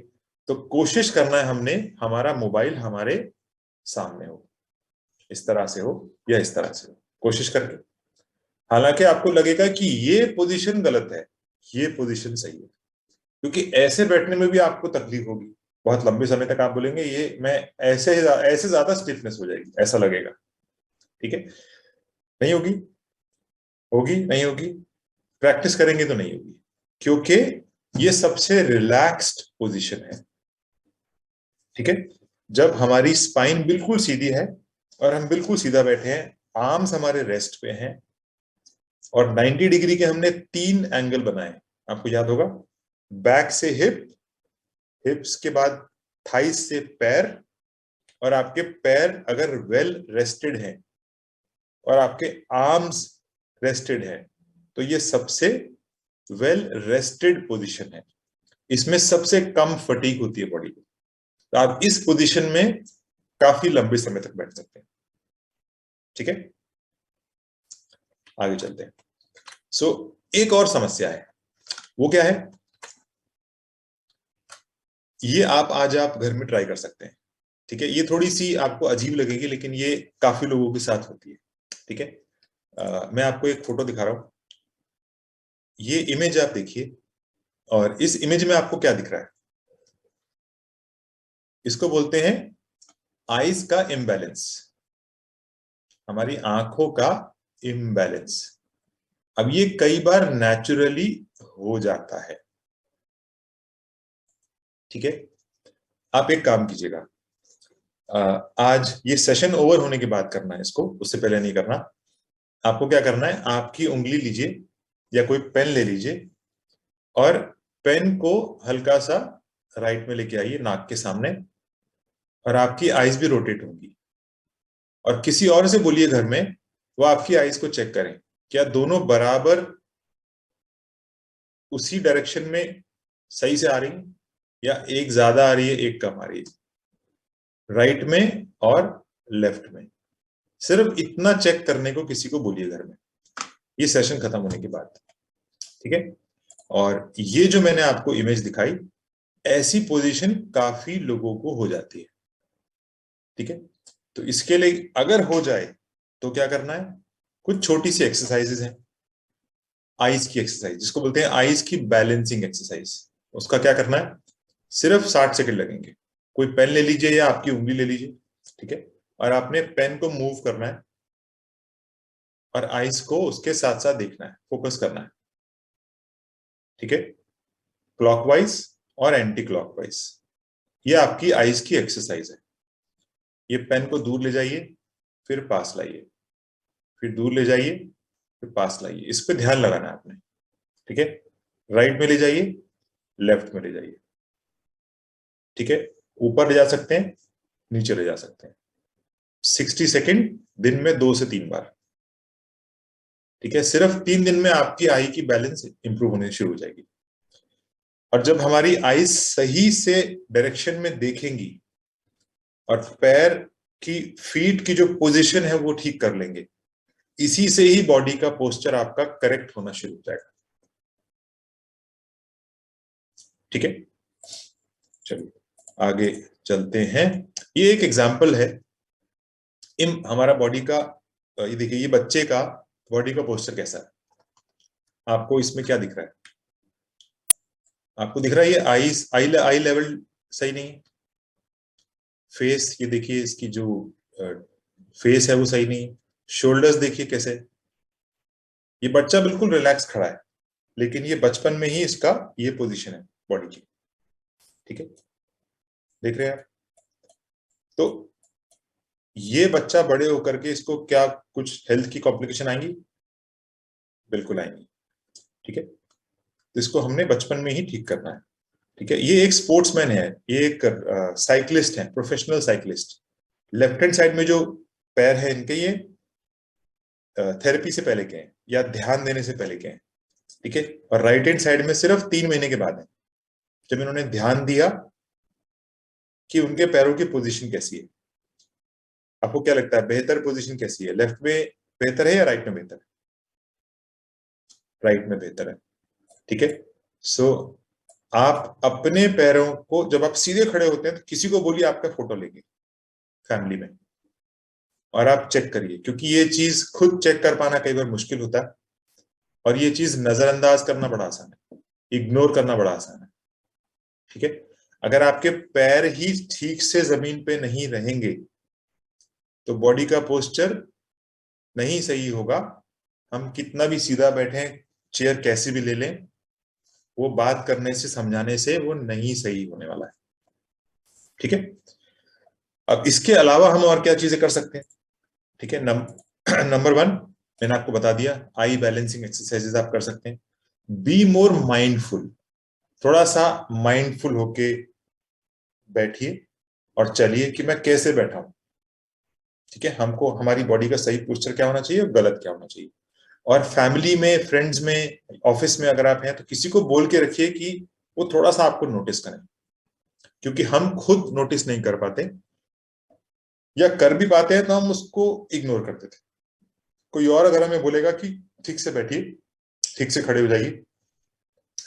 तो कोशिश करना है हमने, हमारा मोबाइल हमारे सामने हो, इस तरह से हो या इस तरह से हो, कोशिश करके। हालांकि आपको लगेगा कि ये पोजीशन गलत है, ये पोजीशन सही है, क्योंकि ऐसे बैठने में भी आपको तकलीफ होगी। बहुत लंबे समय तक आप बोलेंगे ये मैं ऐसे ज्यादा स्टिफनेस हो जाएगी, ऐसा लगेगा, ठीक है? नहीं होगी, होगी नहीं होगी, प्रैक्टिस करेंगे तो नहीं होगी, क्योंकि ये सबसे रिलैक्स्ड पोजीशन है, ठीक है? जब हमारी स्पाइन बिल्कुल सीधी है और हम बिल्कुल सीधा बैठे हैं, आर्म्स हमारे रेस्ट पे हैं, और 90 डिग्री के हमने 3 एंगल बनाए, आपको याद होगा, बैक से हिप, हिप्स के बाद थाइस से पैर, और आपके पैर अगर वेल रेस्टेड हैं और आपके आर्म्स रेस्टेड है, तो ये सबसे वेल रेस्टेड पोजीशन है। इसमें सबसे कम फटीग होती है बॉडी को। तो आप इस पोजीशन में काफी लंबे समय तक बैठ सकते हैं, ठीक है? आगे चलते हैं। एक और समस्या है, वो क्या है? ये आज आप घर में ट्राई कर सकते हैं, ठीक है? ये थोड़ी सी आपको अजीब लगेगी, लेकिन ये काफी लोगों के साथ होती है, ठीक है? मैं आपको एक फोटो दिखा रहा हूं, ये इमेज आप देखिए, और इस इमेज में आपको क्या दिख रहा है? इसको बोलते हैं आईज का इम्बैलेंस, हमारी आंखों का इम्बैलेंस। अब ये कई बार नेचुरली हो जाता है, ठीक है? आप एक काम कीजिएगा, आज ये सेशन ओवर होने के बाद करना है इसको, उससे पहले नहीं करना। आपको क्या करना है, आपकी उंगली लीजिए या कोई पेन ले लीजिए, और पेन को हल्का सा राइट में लेके आइए नाक के सामने, और आपकी आईज भी रोटेट होंगी। और किसी और से बोलिए घर में, वो आपकी आईज को चेक करें, क्या दोनों बराबर उसी डायरेक्शन में सही से आ रही है, या एक ज्यादा आ रही है एक कम आ रही है, राइट में और लेफ्ट में। सिर्फ इतना चेक करने को किसी को बोलिए घर में, ये सेशन खत्म होने के बाद, ठीक है? और ये जो मैंने आपको इमेज दिखाई, ऐसी पोजीशन काफी लोगों को हो जाती है, ठीक है? तो इसके लिए अगर हो जाए तो क्या करना है, कुछ छोटी सी एक्सरसाइजेस हैं, आईज की एक्सरसाइज जिसको बोलते हैं आईज की बैलेंसिंग एक्सरसाइज। उसका क्या करना है, सिर्फ 60 सेकंड लगेंगे। कोई पेन ले लीजिए या आपकी उंगली ले लीजिए, ठीक है? और आपने पेन को मूव करना है, और आईज को उसके साथ साथ देखना है, फोकस करना है, ठीक है? क्लॉकवाइज और एंटी क्लॉकवाइज, ये आपकी आईज की एक्सरसाइज है। ये पेन को दूर ले जाइए, फिर पास लाइए, फिर दूर ले जाइए, फिर पास लाइए, इस पे ध्यान लगाना है आपने, ठीक है? राइट में ले जाइए, लेफ्ट में ले जाइए, ठीक है? ऊपर ले जा सकते हैं, नीचे ले जा सकते हैं, 60 सेकेंड, दिन में 2 से 3 बार। ठीक है, सिर्फ 3 दिन में आपकी आई की बैलेंस इंप्रूव होने शुरू हो जाएगी। और जब हमारी आई सही से डायरेक्शन में देखेंगी और पैर की फीट की जो पोजीशन है वो ठीक कर लेंगे, इसी से ही बॉडी का पोस्चर आपका करेक्ट होना शुरू हो जाएगा। ठीक है, चलिए आगे चलते हैं। ये एक एग्जाम्पल है इन हमारा बॉडी का। ये देखिए, ये बच्चे का बॉडी का पोस्चर कैसा है। आपको इसमें क्या दिख रहा है? आपको दिख रहा है ये आई लेवल सही नहीं है। फेस, ये देखिए इसकी जो फेस है वो सही नहीं है। शोल्डर्स देखिए कैसे, ये बच्चा बिल्कुल रिलैक्स खड़ा है, लेकिन ये बचपन में ही इसका ये पोजीशन है बॉडी की। ठीक है, देख रहे हैं आप? तो ये बच्चा बड़े होकर के इसको क्या कुछ हेल्थ की कॉम्प्लिकेशन आएंगी? बिल्कुल आएंगी। ठीक है, तो इसको हमने बचपन में ही ठीक करना है। ठीक है, ये एक स्पोर्ट्समैन है, ये एक साइक्लिस्ट है, professional cyclist. Left hand side में जो पैर है इनके, ये थेरेपी से पहले के हैं या ध्यान देने से पहले के हैं। ठीक है, और राइट हैंड साइड में सिर्फ 3 महीने के बाद है, जब इन्होंने ध्यान दिया कि उनके पैरों की पोजीशन कैसी है। आपको क्या लगता है बेहतर पोजीशन कैसी है? लेफ्ट में बेहतर है या राइट में बेहतर है? राइट में बेहतर है। ठीक है, सो आप अपने पैरों को, जब आप सीधे खड़े होते हैं तो किसी को बोलिए आपका फोटो लेंगे फैमिली में, और आप चेक करिए, क्योंकि ये चीज खुद चेक कर पाना कई बार मुश्किल होता है, और ये चीज नजरअंदाज करना बड़ा आसान है, इग्नोर करना बड़ा आसान है। ठीक है, अगर आपके पैर ही ठीक से जमीन पे नहीं रहेंगे तो बॉडी का पोस्चर नहीं सही होगा। हम कितना भी सीधा बैठे, चेयर कैसी भी ले लें, वो बात करने से, समझाने से वो नहीं सही होने वाला है। ठीक है, अब इसके अलावा हम और क्या चीजें कर सकते हैं? ठीक है, नंबर 1 मैंने आपको बता दिया, आई बैलेंसिंग एक्सरसाइजेस आप कर सकते हैं। बी मोर माइंडफुल, थोड़ा सा माइंडफुल होके बैठिए और चलिए कि मैं कैसे बैठा हूं। ठीक है, हमको हमारी बॉडी का सही पोस्चर क्या होना चाहिए और गलत क्या होना चाहिए। और फैमिली में, फ्रेंड्स में, ऑफिस में अगर आप हैं तो किसी को बोल के रखिए कि वो थोड़ा सा आपको नोटिस करें, क्योंकि हम खुद नोटिस नहीं कर पाते, या कर भी पाते हैं तो हम उसको इग्नोर करते थे। कोई और अगर हमें बोलेगा कि ठीक से बैठिए, ठीक से खड़े हो जाइए,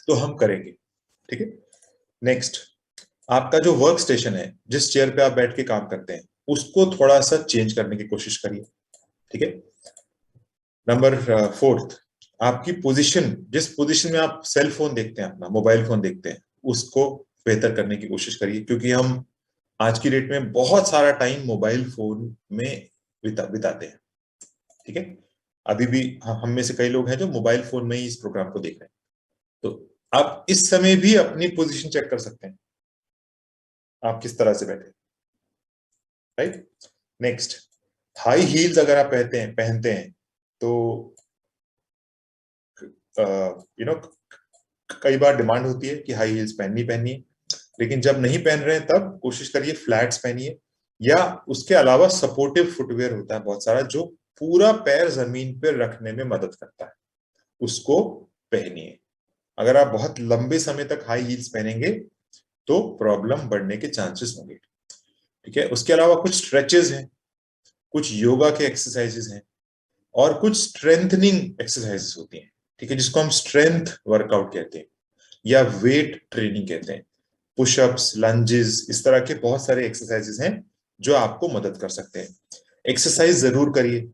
तो हम करेंगे। ठीक है, नेक्स्ट, आपका जो वर्क स्टेशन है, जिस चेयर पे आप बैठ के काम करते हैं, उसको थोड़ा सा चेंज करने की कोशिश करिए। ठीक है, नंबर 4, आपकी पोजीशन, जिस पोजीशन में आप सेल फोन देखते हैं, अपना मोबाइल फोन देखते हैं, उसको बेहतर करने की कोशिश करिए, क्योंकि हम आज की डेट में बहुत सारा टाइम मोबाइल फोन में बिताते हैं। ठीक है, अभी भी हम में से कई लोग हैं जो मोबाइल फोन में ही इस प्रोग्राम को देख रहे हैं, तो आप इस समय भी अपनी पोजीशन चेक कर सकते हैं, आप किस तरह से बैठे। राइट, नेक्स्ट, हाई हील्स अगर आप पहनते हैं तो यू नो कई बार डिमांड होती है कि हाई हील्स पहननी है, लेकिन जब नहीं पहन रहे हैं तब कोशिश करिए फ्लैट्स पहनिए, या उसके अलावा सपोर्टिव फुटवेयर होता है बहुत सारा जो पूरा पैर जमीन पर रखने में मदद करता है, उसको पहनिए। अगर आप बहुत लंबे समय तक हाई हील्स पहनेंगे तो प्रॉब्लम बढ़ने के चांसेस होंगे। ठीक है, उसके अलावा कुछ स्ट्रेचेस हैं, कुछ योगा के एक्सरसाइजेस हैं, और कुछ स्ट्रेंथनिंग एक्सरसाइजेस होती हैं। ठीक है, जिसको हम स्ट्रेंथ वर्कआउट कहते हैं या वेट ट्रेनिंग कहते हैं। पुशअप्स, लंजेस, इस तरह के बहुत सारे एक्सरसाइजेस हैं जो आपको मदद कर सकते हैं। एक्सरसाइज जरूर करिए,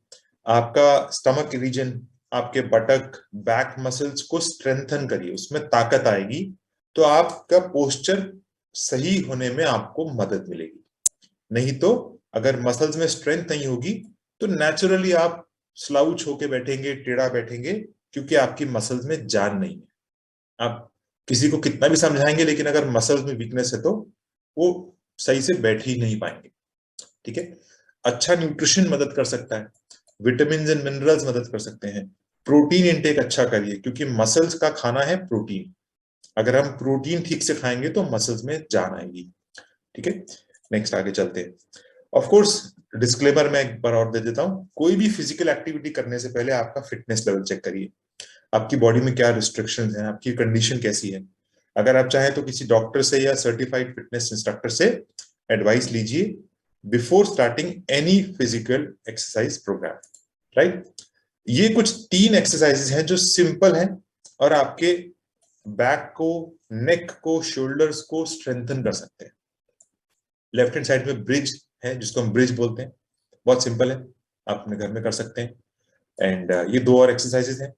आपका स्टमक रीजन, आपके बटक, बैक मसल्स को स्ट्रेंथन करिए, उसमें ताकत आएगी तो आपका पोस्चर सही होने में आपको मदद मिलेगी। नहीं तो अगर मसल्स में स्ट्रेंथ नहीं होगी तो नेचुरली आप स्लाउच होके बैठेंगे, टेढ़ा बैठेंगे, क्योंकि आपकी मसल्स में जान नहीं है। आप किसी को कितना भी समझाएंगे, लेकिन अगर मसल्स में वीकनेस है तो वो सही से बैठ ही नहीं पाएंगे। ठीक है, अच्छा न्यूट्रिशन मदद कर सकता है, विटामिन एंड मिनरल्स मदद कर सकते हैं। प्रोटीन इंटेक अच्छा करिए, क्योंकि मसल्स का खाना है प्रोटीन। अगर हम प्रोटीन ठीक से खाएंगे तो मसल्स में जान आएगी। ठीक है, नेक्स्ट आगे चलते हैं। ऑफ कोर्स डिस्क्लेमर मैं एक बार और दे देता हूँ, कोई भी फिजिकल एक्टिविटी करने से पहले आपका फिटनेस लेवल चेक करिए। आपकी बॉडी में क्या रिस्ट्रिक्शंस हैं, आपकी कंडीशन कैसी है। अगर आप चाहें तो किसी डॉक्टर से या सर्टिफाइड फिटनेस इंस्ट्रक्टर से एडवाइस लीजिए before starting any physical exercise program, right. ये कुछ 3 एक्सरसाइजेस हैं जो सिंपल हैं और आपके बैक को, नेक को, शोल्डर्स को स्ट्रेंथन कर सकते हैं। लेफ्ट हैंड साइड में ब्रिज है जिसको हम ब्रिज बोलते हैं, बहुत सिंपल है, आप अपने घर में कर सकते हैं। एंड ये 2 और एक्सरसाइजेस हैं,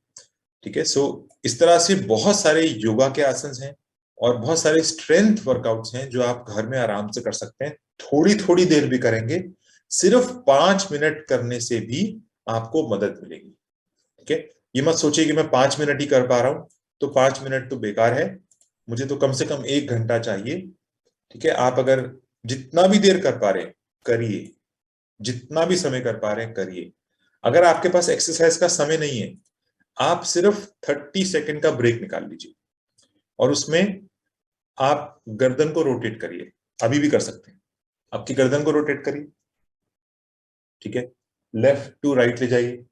ठीक है। सो इस तरह से बहुत सारे योगा के आसन हैं और बहुत सारे स्ट्रेंथ वर्कआउट्स हैं जो आप घर में आराम से कर सकते हैं। थोड़ी थोड़ी देर भी करेंगे, सिर्फ 5 मिनट करने से भी आपको मदद मिलेगी, ठीक है। ये मत सोचिए कि मैं 5 मिनट ही कर पा रहा हूं तो 5 मिनट तो बेकार है, मुझे तो कम से कम 1 घंटा चाहिए, ठीक है। आप अगर जितना भी देर कर पा रहे हैं करिए, जितना भी समय कर पा रहे हैं करिए। अगर आपके पास एक्सरसाइज का समय नहीं है, आप सिर्फ 30 सेकंड का ब्रेक निकाल लीजिए और उसमें आप गर्दन को रोटेट करिए। अभी भी कर सकते हैं, आपकी गर्दन को रोटेट करिए, ठीक है। लेफ्ट टू राइट ले जाइए,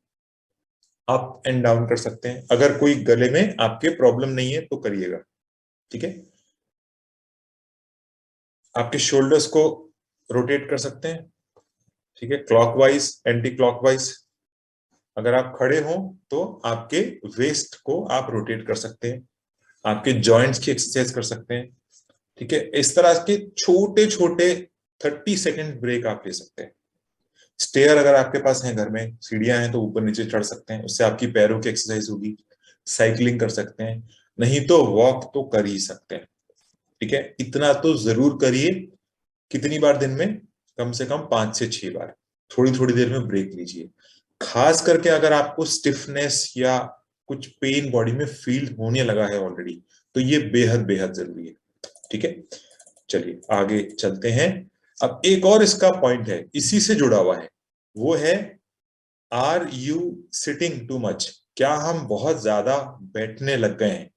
अप एंड डाउन कर सकते हैं। अगर कोई गले में आपके प्रॉब्लम नहीं है तो करिएगा, ठीक है। आपके शोल्डर्स को रोटेट कर सकते हैं, ठीक है, क्लॉकवाइज, एंटी क्लॉकवाइज। अगर आप खड़े हो तो आपके वेस्ट को आप रोटेट कर सकते हैं, आपके जॉइंट्स की एक्सरसाइज कर सकते हैं, ठीक है। इस तरह के छोटे छोटे 30 सेकंड ब्रेक आप ले सकते हैं। स्टेयर अगर आपके पास है, घर में सीढ़ियां हैं तो ऊपर नीचे चढ़ सकते हैं, उससे आपकी पैरों की एक्सरसाइज होगी। साइकिलिंग कर सकते हैं, नहीं तो वॉक तो कर ही सकते हैं, ठीक है। इतना तो जरूर करिए। कितनी बार दिन में? कम से कम 5 से 6 बार। थोड़ी थोड़ी देर में ब्रेक लीजिए। खास करके अगर आपको स्टिफनेस या कुछ पेन बॉडी में फील होने लगा है ऑलरेडी, तो ये बेहद बेहद जरूरी है, ठीक है। चलिए आगे चलते हैं। अब एक और इसका पॉइंट है, इसी से जुड़ा हुआ है, वो है are you sitting too much. क्या हम बहुत ज्यादा बैठने लग गए हैं,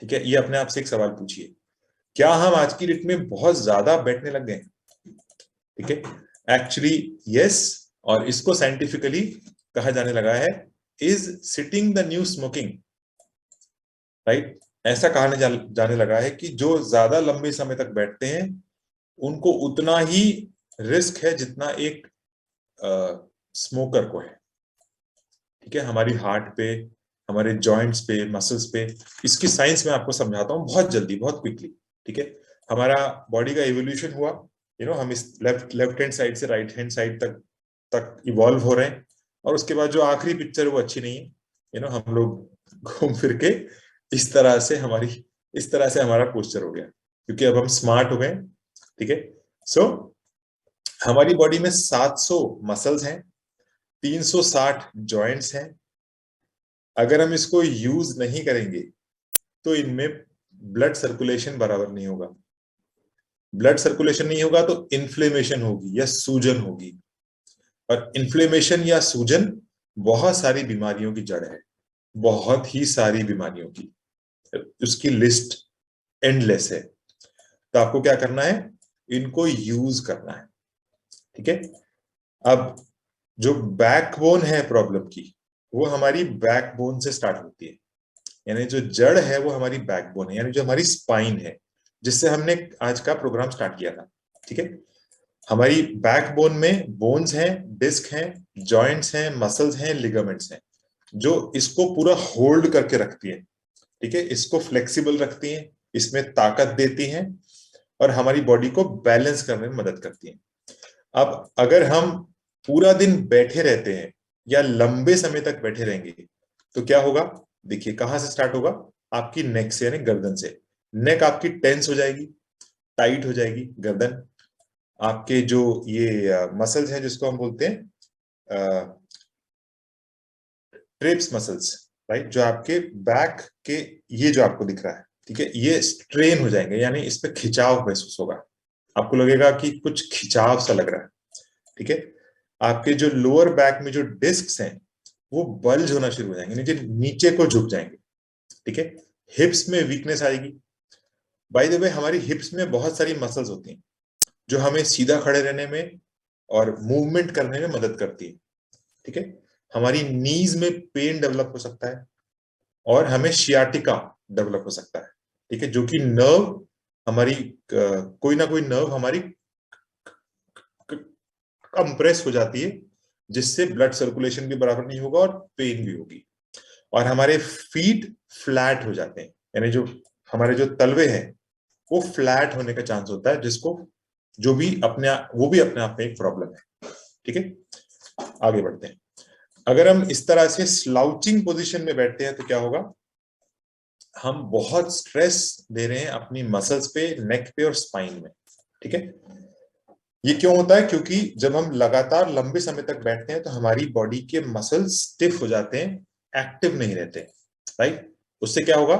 ठीक है। ये अपने आप से एक सवाल पूछिए, क्या हम आज की डेट में बहुत ज्यादा बैठने लग गए हैं, ठीक है। एक्चुअली यस, और इसको साइंटिफिकली कहा जाने लगा है, is sitting the new smoking, right. ऐसा कहा जाने लगा है कि जो ज्यादा लंबे समय तक बैठते हैं उनको उतना ही रिस्क है जितना एक स्मोकर को है, ठीक है। हमारी हार्ट पे, हमारे जॉइंट्स पे, मसल्स पे, इसकी साइंस मैं आपको समझाता हूँ बहुत जल्दी, बहुत क्विकली, ठीक है। हमारा बॉडी का इवोल्यूशन हुआ, हम इस लेफ्ट हैंड साइड से राइट हैंड साइड तक इवॉल्व हो रहे हैं, और उसके बाद जो आखिरी पिक्चर है वो अच्छी नहीं है, हम लोग घूम फिर के इस तरह से हमारा पोस्चर हो गया, क्योंकि अब हम स्मार्ट हो गए, ठीक है। सो हमारी बॉडी में 700 मसल्स हैं, 360 जॉइंट्स हैं। अगर हम इसको यूज नहीं करेंगे तो इनमें ब्लड सर्कुलेशन बराबर नहीं होगा। ब्लड सर्कुलेशन नहीं होगा तो इन्फ्लेमेशन होगी या सूजन होगी, और इन्फ्लेमेशन या सूजन बहुत सारी बीमारियों की जड़ है, बहुत ही सारी बीमारियों की, उसकी लिस्ट एंडलेस है। तो आपको क्या करना है? इनको यूज करना है, ठीक है। अब जो बैकबोन है प्रॉब्लम की, वो हमारी बैकबोन से स्टार्ट होती है, यानी जो जड़ है वो हमारी बैकबोन है, यानी जो हमारी स्पाइन है, जिससे हमने आज का प्रोग्राम स्टार्ट किया था, ठीक है। हमारी बैकबोन में बोन्स हैं, डिस्क हैं, जॉइंट्स हैं, मसल्स हैं, लिगामेंट्स हैं, जो इसको पूरा होल्ड करके रखती है, ठीक है। इसको फ्लेक्सिबल रखती हैं, इसमें ताकत देती हैं और हमारी बॉडी को बैलेंस करने में मदद करती हैं। अब अगर हम पूरा दिन बैठे रहते हैं या लंबे समय तक बैठे रहेंगे तो क्या होगा? देखिए कहां से स्टार्ट होगा, आपकी नेक से, यानी गर्दन से। नेक आपकी टेंस हो जाएगी, टाइट हो जाएगी गर्दन। आपके जो ये मसल्स हैं जिसको हम बोलते हैं ट्रिप्स मसल्स, राइट, जो आपके बैक के, ये जो आपको दिख रहा है, ठीक है, ये स्ट्रेन हो जाएंगे, यानी इस पे खिंचाव महसूस होगा, आपको लगेगा कि कुछ खिंचाव सा लग रहा है, ठीक है। आपके जो लोअर बैक में जो डिस्क्स हैं वो बल्ज होना शुरू हो जाएंगे, नीचे नीचे को झुक जाएंगे, ठीक है। हिप्स में वीकनेस आएगी। बाय द वे हमारी हिप्स में बहुत सारी मसल्स होती हैं जो हमें सीधा खड़े रहने में और मूवमेंट करने में मदद करती है। ठीक है, हमारी नीज में पेन डेवलप हो सकता है और हमें शियाटिका डेवलप हो सकता है। ठीक है, जो कि नर्व हमारी कोई ना कोई नर्व हमारी कंप्रेस हो जाती है, जिससे ब्लड सर्कुलेशन भी बराबर नहीं होगा और पेन भी होगी। और हमारे फीट फ्लैट हो जाते हैं, यानी जो हमारे जो तलवे हैं वो फ्लैट होने का चांस होता है, जिसको जो भी वो भी अपने आप में एक प्रॉब्लम है। ठीक है, आगे बढ़ते हैं। अगर हम इस तरह से स्लाउचिंग पोजीशन में बैठते हैं तो क्या होगा, हम बहुत स्ट्रेस दे रहे हैं अपनी मसल्स पे, नेक पे और स्पाइन में। ठीक है, ये क्यों होता है, क्योंकि जब हम लगातार लंबे समय तक बैठते हैं तो हमारी बॉडी के मसल्स स्टिफ हो जाते हैं, एक्टिव नहीं रहते। राइट, उससे क्या होगा,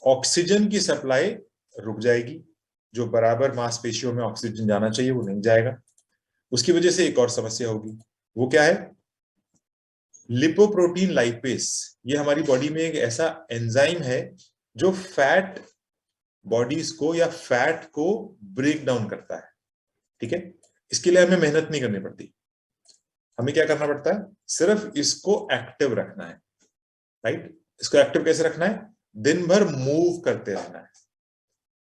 ऑक्सीजन की सप्लाई रुक जाएगी, जो बराबर मांसपेशियों में ऑक्सीजन जाना चाहिए वो नहीं जाएगा। उसकी वजह से एक और समस्या होगी, वो क्या है, लिपोप्रोटीन लाइपेस। ये हमारी बॉडी में एक ऐसा एंजाइम है जो फैट बॉडीज को या फैट को ब्रेक डाउन करता है। ठीक है, इसके लिए हमें मेहनत नहीं करनी पड़ती, हमें क्या करना पड़ता है, सिर्फ इसको एक्टिव रखना है। राइट, इसको एक्टिव कैसे रखना है, दिन भर मूव करते रहना है।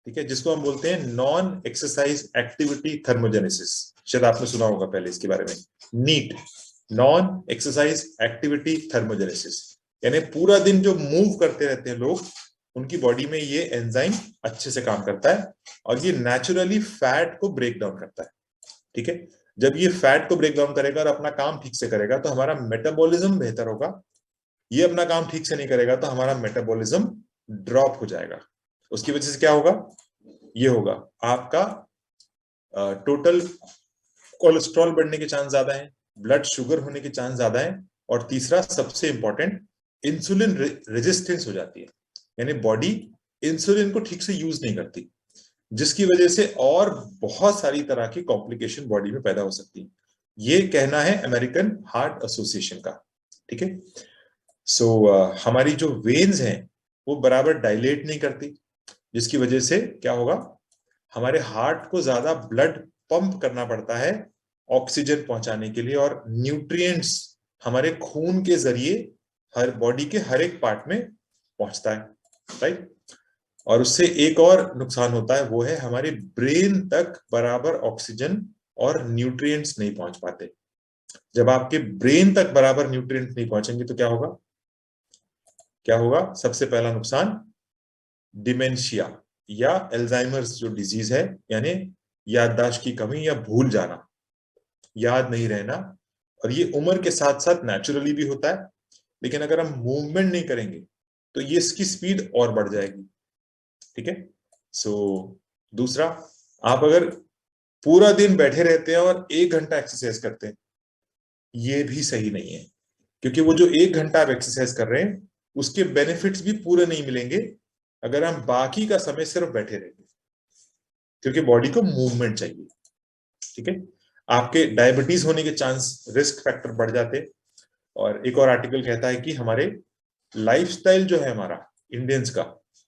ठीक है, जिसको हम बोलते हैं नॉन एक्सरसाइज एक्टिविटी थर्मोजेनेसिस। शायद आपने सुना होगा पहले इसके बारे में, NEAT, non exercise activity thermogenesis. यानी पूरा दिन जो मूव करते रहते हैं लोग, उनकी बॉडी में ये एंजाइम अच्छे से काम करता है और ये नेचुरली फैट को ब्रेक डाउन करता है। ठीक है, जब ये फैट को ब्रेक डाउन करेगा और अपना काम ठीक से करेगा तो हमारा मेटाबॉलिज्म बेहतर होगा। ये अपना काम ठीक से नहीं करेगा तो हमारा मेटाबॉलिज्म ड्रॉप हो जाएगा। उसकी वजह से क्या होगा, ये होगा आपका टोटल कोलेस्ट्रॉल बढ़ने के चांस ज्यादा है, ब्लड शुगर होने के चांस ज्यादा है, और तीसरा सबसे इंपॉर्टेंट, इंसुलिन रेजिस्टेंस हो जाती है। यानी बॉडी इंसुलिन को ठीक से यूज नहीं करती, जिसकी वजह से और बहुत सारी तरह की कॉम्प्लिकेशन बॉडी में पैदा हो सकती है। ये कहना है अमेरिकन हार्ट एसोसिएशन का। ठीक है, सो हमारी जो वेन्स हैं वो बराबर डायलेट नहीं करती, जिसकी वजह से क्या होगा, हमारे हार्ट को ज्यादा ब्लड पंप करना पड़ता है ऑक्सीजन पहुंचाने के लिए, और न्यूट्रिएंट्स हमारे खून के जरिए हर बॉडी के हर एक पार्ट में पहुंचता है। राइट, और उससे एक और नुकसान होता है, वो है हमारे ब्रेन तक बराबर ऑक्सीजन और न्यूट्रिएंट्स नहीं पहुंच पाते। जब आपके ब्रेन तक बराबर न्यूट्रिएंट्स नहीं पहुंचेंगे तो क्या होगा, क्या होगा, सबसे पहला नुकसान डिमेंशिया या एल्जाइमर्स जो डिजीज है, यानी याददाश्त की कमी या भूल जाना, याद नहीं रहना। और ये उम्र के साथ साथ नेचुरली भी होता है, लेकिन अगर हम मूवमेंट नहीं करेंगे तो ये इसकी स्पीड और बढ़ जाएगी। ठीक है, सो दूसरा, आप अगर पूरा दिन बैठे रहते हैं और 1 घंटा एक्सरसाइज करते हैं, ये भी सही नहीं है, क्योंकि वो जो 1 घंटा आप एक्सरसाइज कर रहे हैं उसके बेनिफिट्स भी पूरे नहीं मिलेंगे अगर हम बाकी का समय सिर्फ बैठे रहेंगे, क्योंकि बॉडी को मूवमेंट चाहिए। ठीक है, आपके डायबिटीज होने के चांस, रिस्क फैक्टर बढ़ जाते। और एक और आर्टिकल कहता है कि हमारे लाइफस्टाइल जो है हमारा इंडियंस का,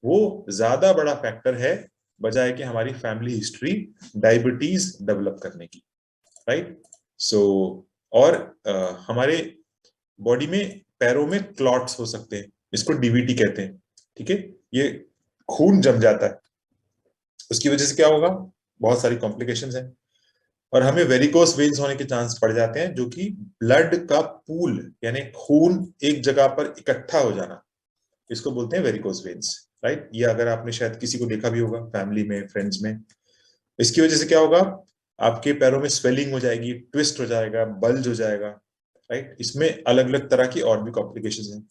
वो ज्यादा बड़ा फैक्टर है बजाय कि हमारी फैमिली हिस्ट्री डायबिटीज डेवलप करने की। राइट, सो और हमारे बॉडी में पैरों में क्लॉट्स हो सकते हैं, इसको डीवीटी कहते हैं। ठीक है, ये खून जम जाता है, उसकी वजह से क्या होगा, बहुत सारी कॉम्प्लिकेशंस हैं, और हमें वेरिकोस वेन्स होने के चांस पड़ जाते हैं, जो कि ब्लड का पूल, यानी खून एक जगह पर इकट्ठा हो जाना, इसको बोलते हैं वेरिकोस वेन्स। राइट, ये अगर आपने शायद किसी को देखा भी होगा फैमिली में, फ्रेंड्स में। इसकी वजह से क्या होगा, आपके पैरों में स्वेलिंग हो जाएगी, ट्विस्ट हो जाएगा, बल्ज हो जाएगा। राइट, इसमें अलग अलग तरह की और भी कॉम्प्लिकेशंस हैं।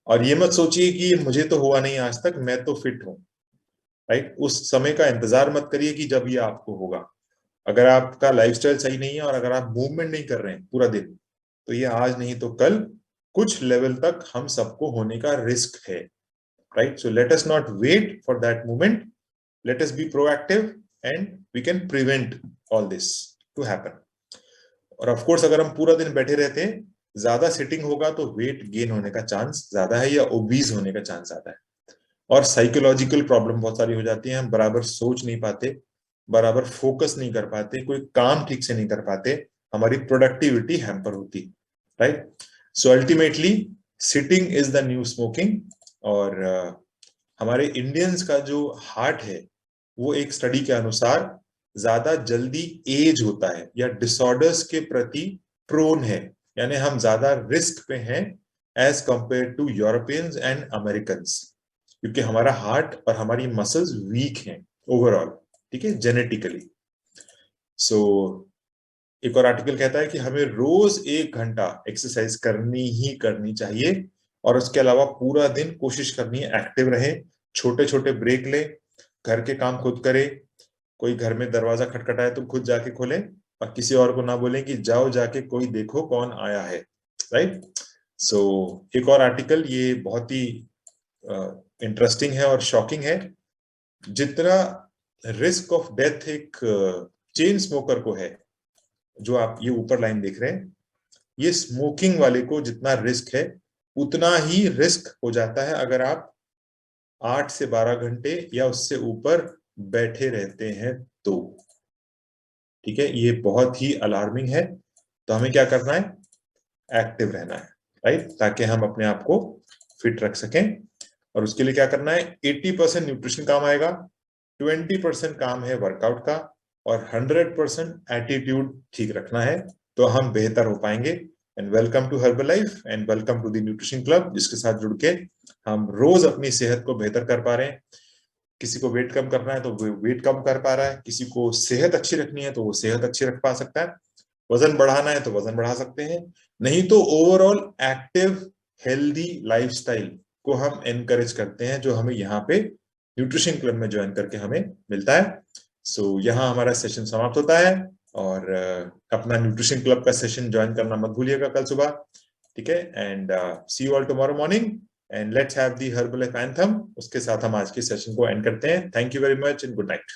और ये मत सोचिए कि मुझे तो हुआ नहीं आज तक, मैं तो फिट हूं। राइट, उस समय का इंतजार मत करिए कि जब ये आपको होगा। अगर आपका लाइफस्टाइल सही नहीं है और अगर आप मूवमेंट नहीं कर रहे हैं पूरा दिन, तो ये आज नहीं तो कल कुछ लेवल तक हम सबको होने का रिस्क है। Right, so let us not wait for that moment, let us be proactive and we can prevent all this to happen. और ऑफ कोर्स अगर हम पूरा दिन बैठे रहते हैं, ज्यादा सिटिंग होगा तो वेट गेन होने का चांस ज्यादा है या ओबीज होने का चांस ज्यादा है। और साइकोलॉजिकल प्रॉब्लम बहुत सारी हो जाती है, हम बराबर सोच नहीं पाते, बराबर फोकस नहीं कर पाते, कोई काम ठीक से नहीं कर पाते, हमारी प्रोडक्टिविटी हैम्पर होती, right? So ultimately sitting is the new smoking. और हमारे इंडियंस का जो हार्ट है वो एक स्टडी के अनुसार ज्यादा जल्दी एज होता है या डिसऑर्डर्स के प्रति प्रोन है, यानी हम ज्यादा रिस्क पे हैं as compare to Europeans and Americans, क्योंकि हमारा हार्ट और हमारी मसल्स वीक हैं ओवरऑल, ठीक है, जेनेटिकली। सो एक और आर्टिकल कहता है कि हमें रोज 1 घंटा एक्सरसाइज करनी ही करनी चाहिए, और उसके अलावा पूरा दिन कोशिश करनी है एक्टिव रहे, छोटे छोटे ब्रेक ले, घर के काम खुद करे, कोई घर में दरवाजा खटखटाए तो खुद जाके खोले, और किसी और को ना बोले कि जाओ जाके कोई देखो कौन आया है, राइट? सो एक और आर्टिकल, ये बहुत ही इंटरेस्टिंग है और शॉकिंग है। जितना रिस्क ऑफ डेथ एक चेन स्मोकर को है, जो आप ये ऊपर लाइन देख रहे हैं, ये स्मोकिंग वाले को जितना रिस्क है उतना ही रिस्क हो जाता है अगर आप 8 से 12 घंटे या उससे ऊपर बैठे रहते हैं तो, ठीक है, ये बहुत ही अलार्मिंग है। तो हमें क्या करना है? एक्टिव रहना है, राइट, ताकि हम अपने आप को फिट रख सकें। और उसके लिए क्या करना है? 80% न्यूट्रिशन काम आएगा, 20% काम है वर्कआउट का, और 100% एटीट्यूड ठीक रखना है, तो हम बेहतर हो पाएंगे। And welcome to Herbalife and welcome to the nutrition club, जिसके साथ जुड़ के हम रोज अपनी सेहत को बेहतर कर पा रहे हैं। किसी को वेट कम करना है तो वो वेट कम कर पा रहा है, किसी को सेहत अच्छी रखनी है तो वो सेहत अच्छी रख पा सकता है, वजन बढ़ाना है तो वजन बढ़ा सकते हैं, नहीं तो ओवरऑल एक्टिव हेल्दी लाइफस्टाइल को हम एनकरेज करते हैं, जो हमें यहाँ पे न्यूट्रिशन क्लब में ज्वाइन करके हमें मिलता है। सो यहाँ हमारा सेशन समाप्त होता है, और अपना न्यूट्रिशन क्लब का सेशन ज्वाइन करना मत भूलिएगा कल सुबह, ठीक है? And see you all tomorrow morning, and let's have the Herbalife anthem. उसके साथ हम आज के सेशन को एंड करते हैं। Thank you very much and good night.